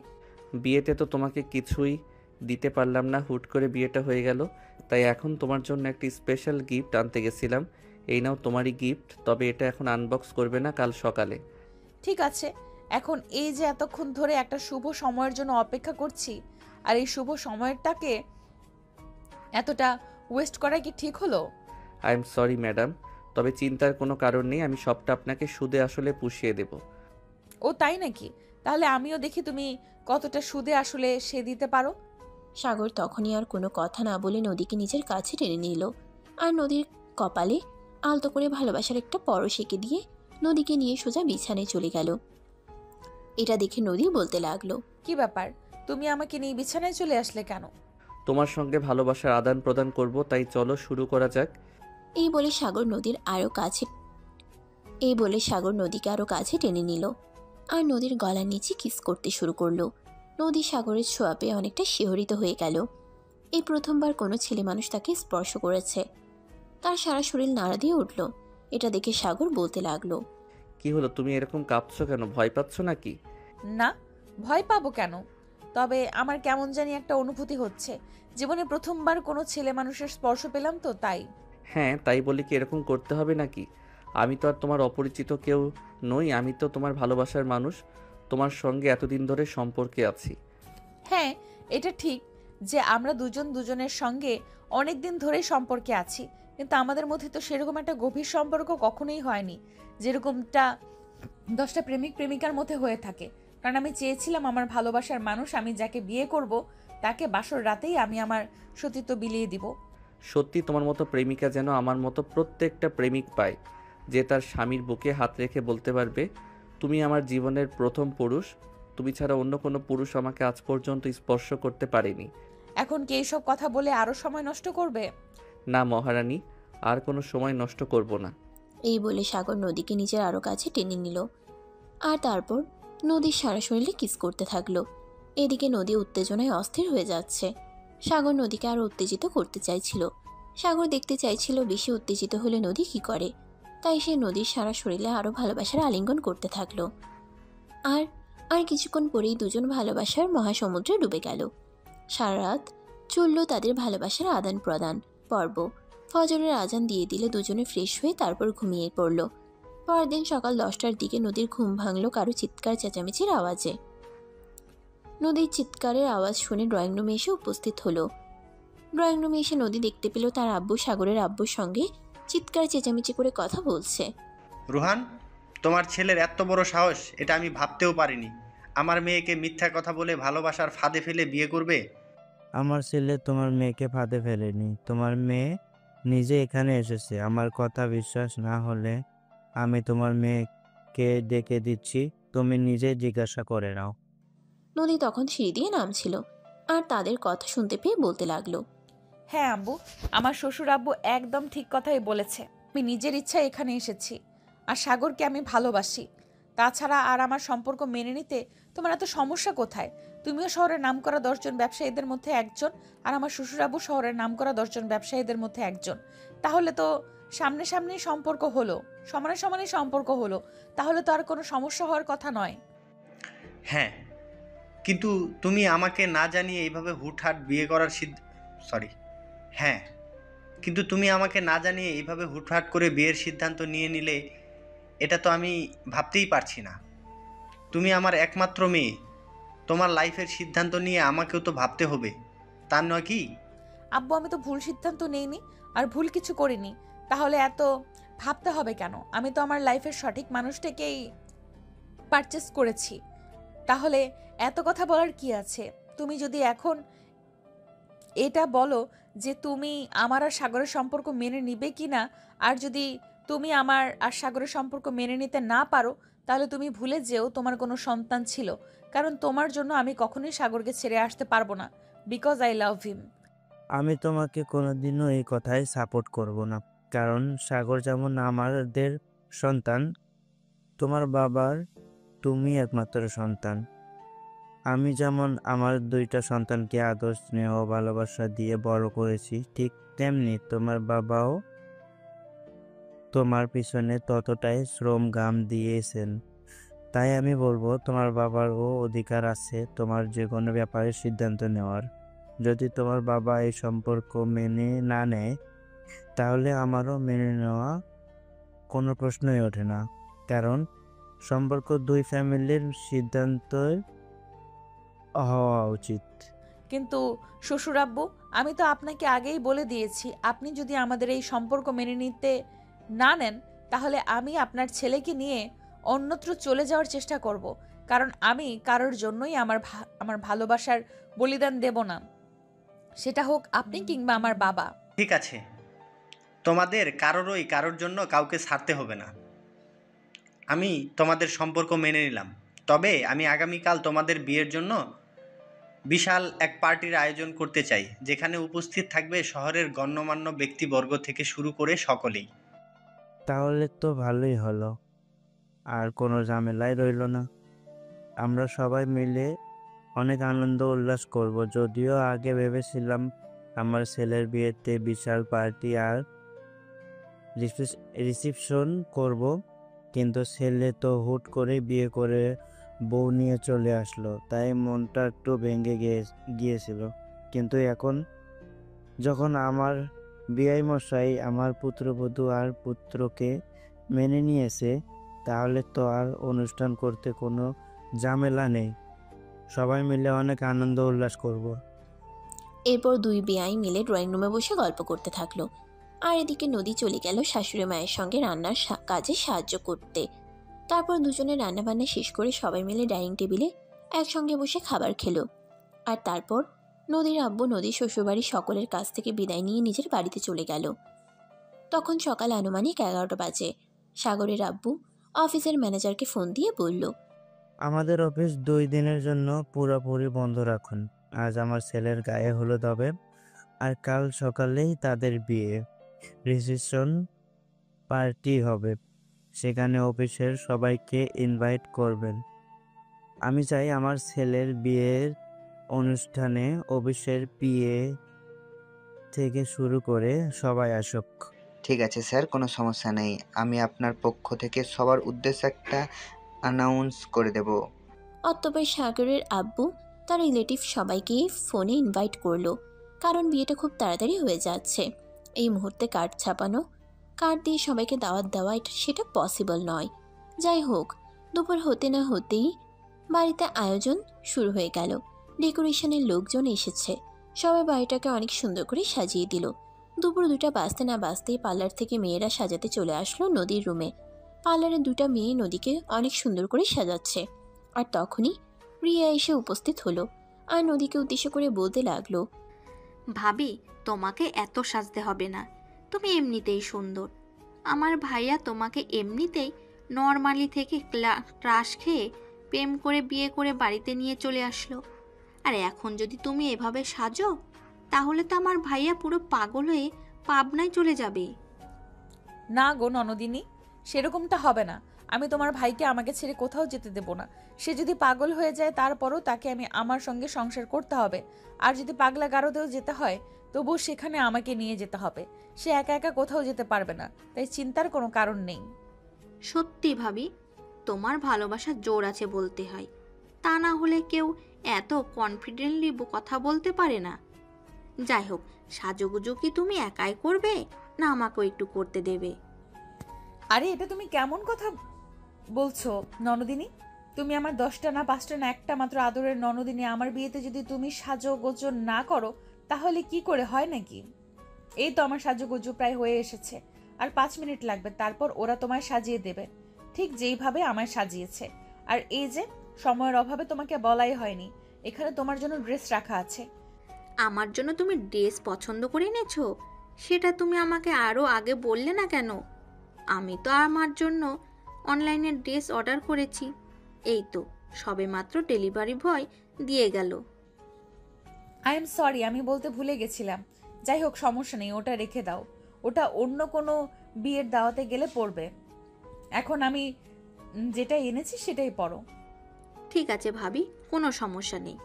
বিয়েতে তো তোমাকে কিছুই দিতে পারলাম না, হুট করে বিয়েটা হয়ে গেল। তাই এখন তোমার জন্য একটি স্পেশাল গিফট আনতে গেছিলাম। এই নাও তোমারই গিফট, তবে এটা এখন আনবক্স করবে না, কাল সকালে। ঠিক আছে, এখন এই যে এতক্ষণ ধরে একটা শুভ সময়ের জন্য অপেক্ষা করছি, আর এই শুভ সময়টাকে এতটা ওয়েস্ট করা কি ঠিক হলো? আই এম সরি ম্যাডাম, তবে চিন্তার কোনো কারণ নেই, আমি সবটা আপনাকে সুদে আসলে পুষিয়ে দেব। ও তাই নাকি? তাহলে আমিও দেখি তুমি কতটা সুদে আসলে সে দিতে পারো। সাগর তখনই আর কোনো কথা না বলে নদীকে নিজের কাছে টেনে নিল, আর নদীর কপালে আলতো করে ভালোবাসার একটা পরশ এঁকে দিয়ে নদীকে নিয়ে সোজা বিছানায় চলে গেল। এটা দেখে নদী বলতে লাগলো, কি ব্যাপার, তুমি আমাকে নিয়ে বিছানায় চলে আসলে কেন? তোমার সঙ্গে ভালোবাসার আদান প্রদান করব, তাই চলো শুরু করা যাক। এই বলে সাগর নদীকে আরো কাছে টেনে নিল, আর নদীর গলার নিচে কিস করতে শুরু করলো। নদী সাগরের ছোঁয়া পেয়ে অনেকটা শিহরিত হয়ে গেল। এই প্রথমবার কোনো ছেলে মানুষ তাকে স্পর্শ করেছে। তার সারা শরীর নাড়া দিয়ে উঠল। এটা দেখে সাগর বলতে লাগলো, কি হলো, তুমি এরকম কাঁপছো কেন? ভয় পাচ্ছ নাকি? না, ভয় পাবো কেন? তবে আমার কেমন জানি একটা অনুভূতি হচ্ছে, জীবনে প্রথমবার কোনো ছেলে মানুষের স্পর্শ পেলাম তো তাই। হ্যাঁ, তাই বলে কি এরকম করতে হবে নাকি? আমি তো আর তোমার অপরিচিত কেউ নই, আমি তো তোমার ভালোবাসার মানুষ। তোমার সঙ্গে এতদিন ধরে সম্পর্কে আছি। হ্যাঁ, এটা ঠিক যে আমরা দুজন দুজনের সঙ্গে অনেক দিন ধরেই সম্পর্কে আছি, কিন্তু আমাদের মধ্যে তো সেরকম একটা গভীর সম্পর্ক কখনোই হয়নি, যেরকমটা 10টা প্রেমিক প্রেমিকার মধ্যে হয়ে থাকে। কারণ আমি চেয়েছিলাম আমার ভালোবাসার মানুষ, আমি যাকে বিয়ে করব তাকে বাসর রাতেই আমি আমার সতীত্ব বিলিয়ে দিব। সত্যি তোমার মতো প্রেমিকা যেন আমার মতো প্রত্যেকটা প্রেমিক পায়, যে তার স্বামীর বুকে হাত রেখে বলতে পারবে, তুমি আমার জীবনের প্রথম পুরুষ। তুমি ছাড়া অন্য কোনো পুরুষ আমাকে আজ পর্যন্ত স্পর্শ করতে পারেনি। এখন কি এইসব কথা বলে আরো সময় নষ্ট করবে? না মহারানী, আর কোনো সময় নষ্ট করব না। এই বলে সাগর নদীকে নিজের আরো কাছে টেনে নিল, আর তারপর নদীর সারা শরীরে কিস করতে থাকলো। এদিকে নদী উত্তেজনায় অস্থির হয়ে যাচ্ছে। সাগর নদীকে আরো উত্তেজিত করতে চাইছিল। সাগর দেখতে চাইছিল বেশি উত্তেজিত হলে নদী কি করে। তাই সে নদীর সারা শরীরে আরো ভালোবাসার আলিঙ্গন করতে থাকলো। আর আর কিছুক্ষণ পরেই দুজন ভালোবাসার মহাসমুদ্রে ডুবে গেল। সারা রাত চলল তাদের ভালোবাসার আদান প্রদান পর্ব। ফজরের আজান দিয়ে দিলে দুজনে ফ্রেশ হয়ে তারপর ঘুমিয়ে পড়ল। পরদিন সকাল 10টার দিকে নদীর ঘুম ভাঙল কারো চিৎকার চেঁচামেচির আওয়াজে। নদীর চিৎকারের আওয়াজ শুনে ড্রয়িং রুমে এসে উপস্থিত হলো। ড্রয়িং রুমে এসে নদী দেখতে পেল তার আব্বু সাগরের আব্বুর সঙ্গে চিৎকার চেঁচামেচি করে কথা বলছে। রুহান, তোমার ছেলের এত বড় সাহস, এটা আমি ভাবতেও পারিনি। আমার মেয়েকে মিথ্যা কথা বলে ভালোবাসার ফাঁদে ফেলে বিয়ে করবে। আমার ছেলে তোমার মেয়েকে ফাঁদে ফেলেনি, তোমার মেয়ে নিজে এখানে এসেছে। আমার কথা বিশ্বাস না হলে আমি তোমার মেয়েকে ডেকে দিচ্ছি, তুমি নিজে জিজ্ঞাসা করে নাও। নদী তখন সিঁড়ি দিয়ে নামছিল, আর তাদের কথা শুনতে পেয়ে বলতে লাগলো, হ্যাঁ আব্বু, আমার শ্বশুর আব্বু একদম ঠিক কথাই বলেছে। আমি নিজের ইচ্ছায় এখানে এসেছি, আর সাগরকে আমি ভালোবাসি। তাছাড়া আর আমার সম্পর্ক মেনে নিতে তোমার এত সমস্যা কোথায়? তুমিও শহরের নামকরা 10জন ব্যবসায়ীদের মধ্যে একজন, আর আমার শ্বশুর আব্বু শহরের নামকরা 10জন ব্যবসায়ীদের মধ্যে একজন। তাহলে তো সামনে সামনেই সম্পর্ক হলো, সমানে সমানে সম্পর্ক হলো, তাহলে তো আর কোনো সমস্যা হওয়ার কথা নয়। হ্যাঁ, কিন্তু তুমি আমাকে না জানিয়ে এইভাবে হুটহাট বিয়ে করার হ্যাঁ, কিন্তু তুমি আমাকে না জানিয়ে এইভাবে হুটহাট করে বিয়ের সিদ্ধান্ত নিয়ে নিলে, এটা তো আমি ভাবতেই পারছি না। তুমি আমার একমাত্র মেয়ে, তোমার লাইফের সিদ্ধান্ত নিয়ে আমাকেও তো ভাবতে হবে, তা নয় কি? আব্বু, আমি তো ভুল সিদ্ধান্ত নেইনি আর ভুল কিছু করিনি, তাহলে এত ভাবতে হবে কেন? আমি তো আমার লাইফের সঠিক মানুষটাকেই পারচেস করেছি, তাহলে এত কথা বলার কি আছে? তুমি যদি এখন এটা বলো যে তুমি আমার আর সাগরের সম্পর্ক মেনে নিবে কি না, আর যদি তুমি আমার আর সাগরের সম্পর্ক মেনে নিতে না পারো, তাহলে তুমি ভুলে যেও তোমার কোনো সন্তান ছিল, কারণ তোমার জন্য আমি কখনোই সাগরকে ছেড়ে আসতে পারবো না, বিকজ আই লাভ হিম। আমি তোমাকে কোনোদিনও এই কথায় সাপোর্ট করব না, কারণ সাগর যেমন আমাদের সন্তান, তোমার বাবার তুমি একমাত্র সন্তান। আমি যেমন আমার 2টা সন্তানকে আদর স্নেহ ভালোবাসা দিয়ে বড় করেছি, ঠিক তেমনি তোমার বাবাও তোমার পিছনে ততটাই শ্রম ঘাম দিয়েছেন। তাই আমি বলবো তোমার বাবারও অধিকার আছে তোমার যে কোনো ব্যাপারে সিদ্ধান্ত নেওয়ার। যদি তোমার বাবা এই সম্পর্ক মেনে না নেয় তাহলে আমারও মেনে নেওয়া কোনো প্রশ্নই ওঠে না, কারণ সম্পর্ক দুই ফ্যামিলির সিদ্ধান্তই হওয়া উচিত। কিন্তু শ্বশুর আব্বু, আমি তো আপনাকে আগেই বলে দিয়েছি, আপনি যদি আমাদের এই সম্পর্ক মেনে নিতে না নেন তাহলে আমি আপনার ছেলেকে নিয়ে অন্যত্র চলে যাওয়ার চেষ্টা করব, কারণ আমি কারোর জন্যই আমার ভালোবাসার বলিদান দেব না, সেটা হোক আপনি কিংবা আমার বাবা। ঠিক আছে, তোমাদের কারোর জন্য কাউকে ছাড়তে হবে না। আমি তোমাদের সম্পর্ক মেনে নিলাম, তবে আমি আগামীকাল তোমাদের বিয়ের জন্য বিশাল এক পার্টির আয়োজন করতে চাই, যেখানে উপস্থিত থাকবে শহরের গণ্যমান্য ব্যক্তিবর্গ থেকে শুরু করে সকলেই। তাহলে তো ভালোই হলো, আর কোনো ঝামেলাই রইল না। আমরা সবাই মিলে অনেক আনন্দ উল্লাস করব। যদিও আগে ভেবেছিলাম আমার ছেলের বিয়েতে বিশাল পার্টি আর রিসেপশন করব, কিন্তু ছেলে তো হুট করে বিয়ে করে বউ নিয়ে চলে আসলো, তাই মনটা একটু ভেঙে গিয়েছিল। কিন্তু এখন যখন আমার বিআই মশাই আমার পুত্রবধূ আর পুত্রকে মেনে নিয়েছে, তাহলে তো আর অনুষ্ঠান করতে কোনো ঝামেলা নেই। সবাই মিলে অনেক আনন্দ উল্লাস করব। এরপর দুই বেয়াই মিলে ড্রয়িং রুমে বসে গল্প করতে থাকলো। আর এদিকে নদী চলে গেল শাশুড়ি মায়ের সঙ্গে রান্নার কাজে সাহায্য করতে। তারপর দুজনে রান্নাবান্না শেষ করে সবাই মিলে ডাইনিং টেবিলে একসঙ্গে বসে খাবার খেলো। আর তারপর নদীর আব্বু নদীর শ্বশুরবাড়ির সকলের কাছ থেকে বিদায় নিয়ে নিজের বাড়িতে চলে গেল। তখন সকাল আনুমানিক 11টা বাজে। সাগরের আব্বু অফিসের ম্যানেজারকে ফোন দিয়ে বলল, আমাদের অফিস 2 দিনের জন্য পুরোপুরি বন্ধ রাখুন। আজ আমার ছেলের গায়ে হলুদ হবে, আর কাল সকালেই তাদের বিয়ে, রিসেপশন পার্টি হবে। সেখানে অফিসের সবাইকে ইনভাইট করবেন। আমি চাই আমার ছেলের বিয়ের অনুষ্ঠানে অফিসের পিএ থেকে শুরু করে সবাই আসুক। ঠিক আছে স্যার, কোনো সমস্যা নেই। আমি আপনার পক্ষ থেকে সবার উদ্দেশ্যে একটা অ্যানাউন্স করে দেব। অতঃপর সাগরের আব্বু তার রিলেটিভ সবাইকে ফোনে ইনভাইট করলো, কারণ বিয়েটা খুব তাড়াতাড়ি হয়ে যাচ্ছে। এই মুহূর্তে কার্ড ছাপানো, কার্ড দিয়ে সবাইকে দাওয়াত দেওয়া সেটা পসিবল নয়। যাই হোক, দুপুর হতে না হতেই বাড়িতে আয়োজন শুরু হয়ে গেল। ডেকোরেশনের লোকজন এসেছে, সবাই বাড়িটাকে অনেক সুন্দর করে সাজিয়ে দিল। দুপুর 2টা বাজতে না বাজতেই পার্লার থেকে মেয়েরা সাজাতে চলে আসলো নদীর রুমে। পার্লারে 2টা মেয়ে নদীকে অনেক সুন্দর করে সাজাচ্ছে। আর তখনই রিয়া এসে উপস্থিত হলো আর নদীকে উদ্দেশ্য করে বলতে লাগলো, ভাবি, তোমাকে এত সাজতে হবে না, তুমি এমনিতেই সুন্দর। আমার ভাইয়া তোমাকে এমনিতেই নর্মালি থেকে ক্রাশ খেয়ে প্রেম করে বিয়ে করে বাড়িতে নিয়ে চলে আসলো, আর এখন যদি তুমি এভাবে সাজো তাহলে তো আমার ভাইয়া পুরো পাগল হয়ে পাবনায় চলে যাবে। না গো ননদিনী, সেরকমটা হবে না। আমি তোমার ভাইকে আমাকে ছেড়ে কোথাও যেতে দেব না। সে যদি পাগল হয়ে যায় তারপরও তাকে আমি আমার সঙ্গে সংসার করতে হবে, আর যদি পাগলা গারদেও যেতে হয় তবুও সেখানে আমাকে নিয়ে যেতে হবে। সে একা একা কোথাও যেতে পারবে না, তাই চিন্তার কোনো কারণ নেই। সত্যি ভাবি, তোমার ভালোবাসা জোর আছে বলতে হয়, তা না হলে কেউ এত কনফিডেন্টলি কথা বলতে পারে না। যাই হোক, সাজুগুজু কি তুমি একাই করবে না আমাকেও একটু করতে দেবে? আরে এটা তুমি কেমন কথা বলছো ননদিনী? তুমি আমার 10টা না 5টা না একটা মাত্র আদরের ননদিনী, আমার বিয়েতে যদি তুমি সাজগোজ না করো তাহলে কি করে হয় নাকি? এই তো আমার সাজগোজ প্রায় হয়ে এসেছে, আর 5 মিনিট লাগবে, তারপর ওরা তোমায় সাজিয়ে দেবে ঠিক যেইভাবে আমায় সাজিয়েছে। আর এই যে সময়ের অভাবে তোমাকে বলাই হয়নি, এখানে তোমার জন্য ড্রেস রাখা আছে। আমার জন্য তুমি ড্রেস পছন্দ করে এনেছো, সেটা তুমি আমাকে আরও আগে বললে না কেন? আমি তো আমার জন্য অনলাইনে ড্রেস অর্ডার করেছি, এই তো সবেমাত্র ডেলিভারি বয় দিয়ে গেল। আই এম সরি, আমি বলতে ভুলে গেছিলাম। যাই হোক, সমস্যা নেই, ওটা রেখে দাও, ওটা অন্য কোনো বিয়ের দাওয়াতে গেলে পরবে। এখন আমি যেটা এনেছি সেটাই পরো। ঠিক আছে ভাবি, কোনো সমস্যা নেই।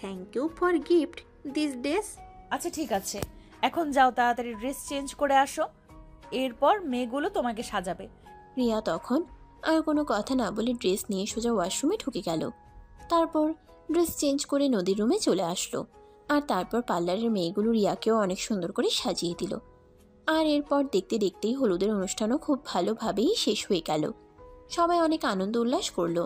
Thank you for gift this dress. আচ্ছা ঠিক আছে, এখন যাও তাড়াতাড়ি ড্রেস চেঞ্জ করে আসো। এরপর মেয়েগুলো তোমাকে সাজাবে। রিয়া তখন আর কোনো কথা না বলে ড্রেস নিয়ে সোজা ওয়াশরুমে ঢুকে গেল। তারপর ড্রেস চেঞ্জ করে নদীর রুমে চলে আসলো। আর তারপর পার্লারের মেয়েগুলো রিয়াকেও অনেক সুন্দর করে সাজিয়ে দিল। আর এরপর দেখতে দেখতেই হলুদের অনুষ্ঠানও খুব ভালোভাবেই শেষ হয়ে গেল। সবাই অনেক আনন্দ উল্লাস করলো।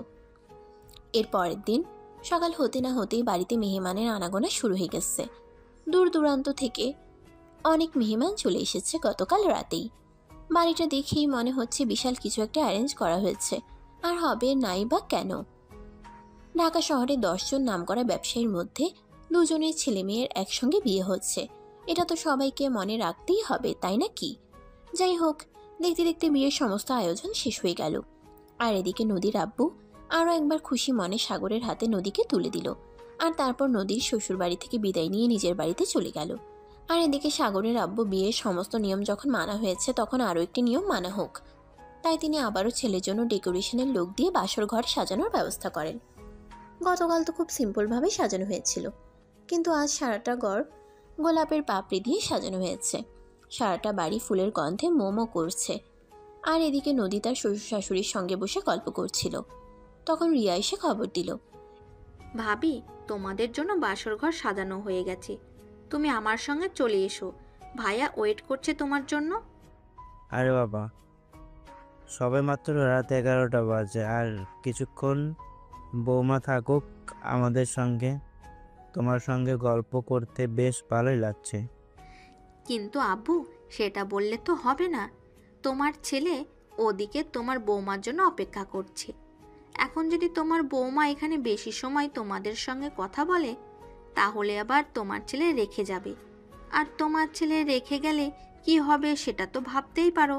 এর পরের দিন সকাল হতে না হতেই বাড়িতে মেহমানের আনাগোনা শুরু হয়ে গেছে। দূর দূরান্ত থেকে অনেক মেহমান চলে এসেছে গতকাল রাতেই। বাড়িটা দেখেই মনে হচ্ছে বিশাল কিছু একটা অ্যারেঞ্জ করা হয়েছে। আর হবে নাই বা কেন। ঢাকা শহরে 10 জন নামকরা ব্যবসায়ীর মধ্যে 2 জনের ছেলে মেয়ের একসঙ্গে বিয়ে হচ্ছে। এটা তো সবাইকে মনে রাখতেই হবে, তাই না কি? যাই হোক, দেখতে দেখতে বিয়ের সমস্ত আয়োজন শেষ হয়ে গেল। আর এদিকে নদীর আব্বু আরও একবার খুশি মনে সাগরের হাতে নদীকে তুলে দিল। আর তারপর নদীর শ্বশুর বাড়ি থেকে বিদায় নিয়ে নিজের বাড়িতে চলে গেল। আর এদিকে সাগরের আব্বু বিয়ের সমস্ত নিয়ম যখন মানা হয়েছে, তখন আরও একটি নিয়ম মানা হোক, তাই তিনি আবারও ছেলের জন্য ডেকোরেশনের লোক দিয়ে বাসর ঘর সাজানোর ব্যবস্থা করেন। গতকাল তো খুব সিম্পলভাবেই সাজানো হয়েছিল, কিন্তু আজ সারাটা ঘর গোলাপের পাপড়ি দিয়ে সাজানো হয়েছে। সারাটা বাড়ি ফুলের গন্ধে মোমো করছে। আর এদিকে নদী তার শ্বশুর শাশুড়ির সঙ্গে বসে গল্প করছিল। তখন রিয়া এসে খবর দিল, ভাবি, তোমাদের জন্য বাসর ঘর সাজানো হয়ে গেছে, তুমি আমার সঙ্গে চলে এসো, ভাইয়া ওয়েট করছে তোমার জন্য। আরে বাবা, সবে মাত্র রাত 11টা বাজে, আর কিছুক্ষণ বৌমা থাকুক আমাদের সঙ্গে। তোমার সঙ্গে গল্প করতে বেশ ভালোই লাগছে। কিন্তু আব্বু, সেটা বললে তো হবে না। তোমার ছেলে ওদিকে তোমার বৌমার জন্য অপেক্ষা করছে। এখন যদি তোমার বৌমা এখানে বেশি সময় তোমাদের সঙ্গে কথা বলে, তাহলে আবার তোমার ছেলে রেখে যাবে। আর তোমার ছেলে রেখে গেলে কি হবে সেটা তো ভাবতেই পারো।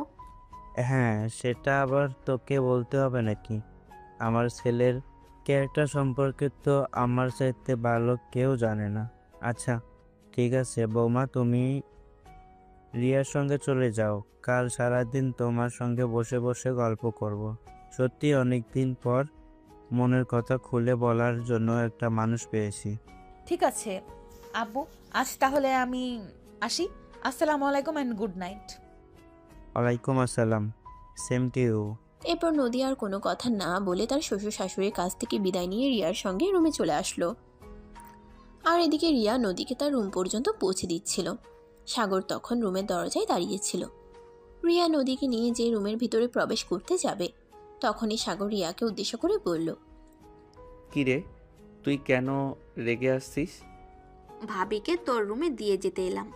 হ্যাঁ, সেটা আবার তোকে বলতে হবে নাকি? আমার ছেলের ক্যারেক্টার সম্পর্কে তো আমার চাইতে ভালো কেউ জানে না। আচ্ছা ঠিক আছে বৌমা, তুমি রিয়ার সঙ্গে চলে যাও। কাল সারাদিন তোমার সঙ্গে বসে বসে গল্প করব। সত্যি অনেক দিন পর মনের কথা খুলে বলার জন্য একটা মানুষ পেয়েছি। ঠিক আছে আব্বু, আজ তাহলে আমি আসি। আসসালামু আলাইকুম অ্যান্ড গুড নাইট। ওয়ালাইকুম আসসালাম। Same to you. এরপর নদী আর কোনো কথা না বলে তার শ্বশুর শাশুড়ির কাছ থেকে বিদায় নিয়ে রিয়ার সঙ্গে রুমে চলে আসলো। আর এদিকে রিয়া নদীকে তার রুম পর্যন্ত পৌঁছে দিচ্ছিল। সাগর তখন রুমের দরজায় দাঁড়িয়েছিল। রিয়া নদীকে নিয়ে যে রুমের ভিতরে প্রবেশ করতে যাবে, তখনই সাগর রিয়াকে উদ্দেশ্য করে বলল, কিরে, তুই কেন রেগে আসছিস? ভাবিকে তোর রুমে দিয়ে যেতে এলাম।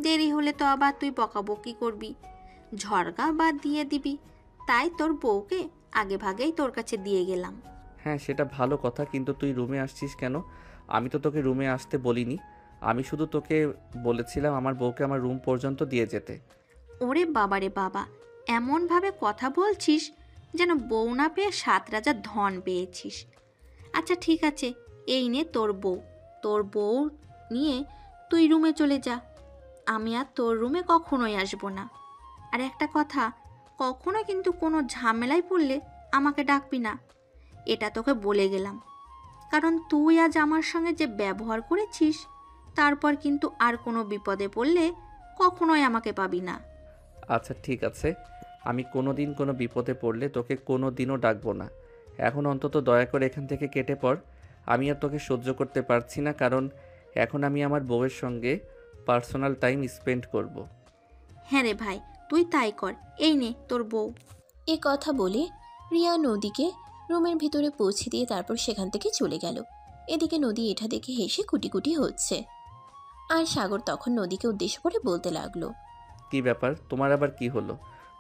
দেরি হলে তো আবার তুই বকাবকি করবি, ঝড়গা বা দিয়ে দিবি। তাই তোর বউকে আগে ভাগেই তোর কাছে দিয়ে গেলাম। হ্যাঁ, সেটা ভালো কথা, কিন্তু তুই রুমে আসছিস কেন? আমি তো তোকে রুমে আসতে বলিনি। আমি শুধু তোকে বলেছিলাম আমার বউকে আমার রুম পর্যন্ত দিয়ে যেতে। ওরে বাবারে বাবা, এমনভাবে কথা বলছিস যেন বউ না পেয়ে 7 রাজার ধন পেয়েছিস। আচ্ছা ঠিক আছে, এই নে তোর বউ। তোর বউ নিয়ে তুই রুমে চলে যা। আমি আর তোর রুমে কখনোই আসবো না। আর একটা কথা, কখনো কিন্তু কোনো ঝামেলায় পড়লে আমাকে ডাকবি না, এটা তোকে বলে গেলাম। কারণ তুই আজ আমার সঙ্গে যে ব্যবহার করেছিস, তারপর কিন্তু আর কোনো বিপদে পড়লে কখনোই আমাকে পাবি না। আচ্ছা ঠিক আছে, আমি কোনো দিন কোনো বিপদে পড়লে তোকে কোনো দিনও ডাকবো না। এখন অন্তত দয়া করে এখান থেকে কেটে পড়। আমি আর তোকে সহ্য করতে পারছি না, কারণ এখন আমি আমার বউয়ের সঙ্গে পার্সোনাল টাইম স্পেন্ড করব। হ্যাঁ রে ভাই, তুই তাই কর। এই নে তোর বউ। এ কথা বলে রিয়া নদীকে রুমের ভিতরে পৌঁছে দিয়ে তারপর সেখান থেকে চলে গেল। এদিকে নদী এটা দেখে হেসে কুটি কুটি হচ্ছে। আর সাগর তখন নদীকে উদ্দেশ্য করে বলতে লাগলো, কি ব্যাপার, তোমার আবার কি হলো?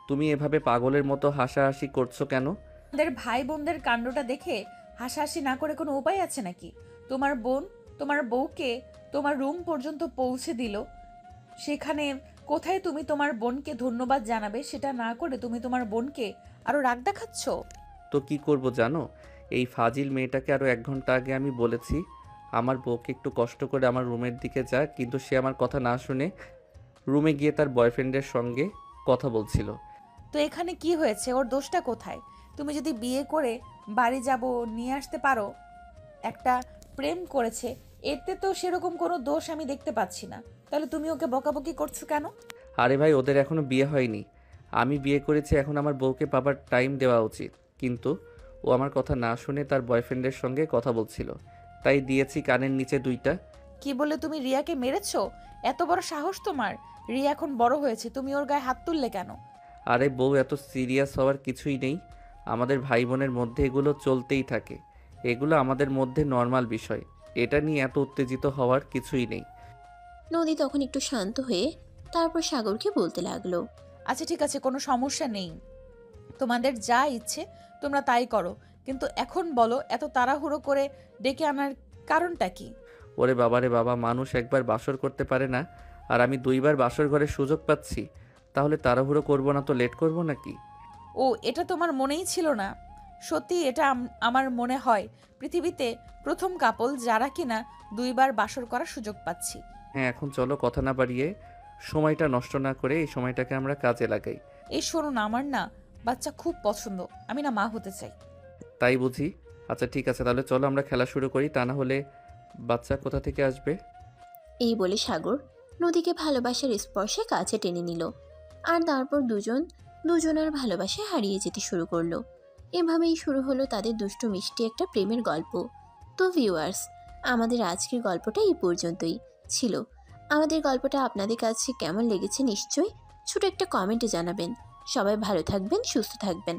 তুমি এভাবে পাগলের মতো হাসাহাসি করছো কেন? আমাদের ভাই বোনদের কাণ্ডটা দেখে হাসাহাসি না করে কোনো উপায় আছে নাকি? তোমার বোন তোমার বউকে তোমার রুম পর্যন্ত পৌঁছে দিল, সেখানে কোথায় তুমি তোমার বোনকে ধন্যবাদ জানাবে সেটা না করে তুমি তোমার বোনকে আরো রাগ দেখাচ্ছ। তো কি করব জানো, এই ফাজিল মেয়েটাকে আরও 1 ঘন্টা আগে আমি বলেছি আমার বউকে একটু কষ্ট করে আমার রুমের দিকে যা, কিন্তু সে আমার কথা না শুনে রুমে গিয়ে তার বয়ফ্রেন্ডের সঙ্গে কথা বলছিল। তো এখানে কি হয়েছে? ওর দোষটা কোথায়? তুমি যদি বিয়ে করে বাড়ি যাব নিয়ে আসতে পারো, একটা প্রেম করেছে, এতে তো সেরকম কোনো দোষ আমি দেখতে পাচ্ছি না। তাহলে তুমি ওকে বকাবকি করছো কেন? আরে ভাই, ওদের এখনো বিয়ে হয়নি, আমি বিয়ে করেছি, এখন আমার বউকে পাবার টাইম দেওয়া উচিত। কিন্তু ও আমার কথা না শুনে তার বয়ফ্রেন্ডের সঙ্গে কথা বলছিল, তাই দিয়েছি কানের নিচে 2টা। কি বলে তুমি রিয়াকে মেরেছো? এত বড় সাহস তোমার? রিয়া এখন বড় হয়েছে, তুমি ওর গায়ে হাত তুললে কেন? আরে বউ, এত সিরিয়াস হওয়ার কিছুই নেই। আমাদের ভাই বোনের মধ্যে এগুলো চলতেই থাকে, এগুলো আমাদের মধ্যে নর্মাল বিষয়। এটা নিয়ে এত উত্তেজিত হওয়ার কিছুই নেই। নদী তখন একটু শান্ত হয়ে তারপর সাগরকে বলতে লাগলো। আচ্ছা ঠিক আছে, কোনো সমস্যা নেই, তোমাদের যা ইচ্ছে তোমরা তাই করো, কিন্তু এখন বলো এত তাড়াহুড়ো করে ডেকে আনার কারণটা কি? ওরে বাবারে বাবা, মানুষ একবার বাসর করতে পারে না, আর আমি 2বার বাসর ঘরে সুযোগ পাচ্ছি, তাহলে তাড়াহুড়ো করবো না তো লেট করবো নাকি? ও, এটা তোমার মনেই ছিল না? সত্যি এটা আমার মনে হয় পৃথিবীতে প্রথম কাপল যারা কিনা 2বার বাসর করার সুযোগ পাচ্ছি। হ্যাঁ, এখন চলো কথা না বাড়িয়ে সময়টা নষ্ট না করে এই সময়টাকে আমরা কাজে লাগাই। এই শোনো না, আমার না বাচ্চা খুব পছন্দ, আমি না মা হতে চাই। তাই বুঝি? আচ্ছা ঠিক আছে, তাহলে চলো আমরা খেলা শুরু করি, তা না হলে বাচ্চা কোথা থেকে আসবে? এই বলে সাগর নদীকে ভালোবাসার স্পর্শে কাছে টেনে নিল, আর তারপর দুজনের ভালোবাসায় হারিয়ে যেতে শুরু করলো। এভাবেই শুরু হলো তাদের দুষ্টু মিষ্টি একটা প্রেমের গল্প। তো ভিউয়ার্স, আমাদের আজকের গল্পটা এই পর্যন্তই ছিল। আমাদের গল্পটা আপনাদের কাছে কেমন লেগেছে নিশ্চয়ই ছোট একটা কমেন্টে জানাবেন। সবাই ভালো থাকবেন, সুস্থ থাকবেন।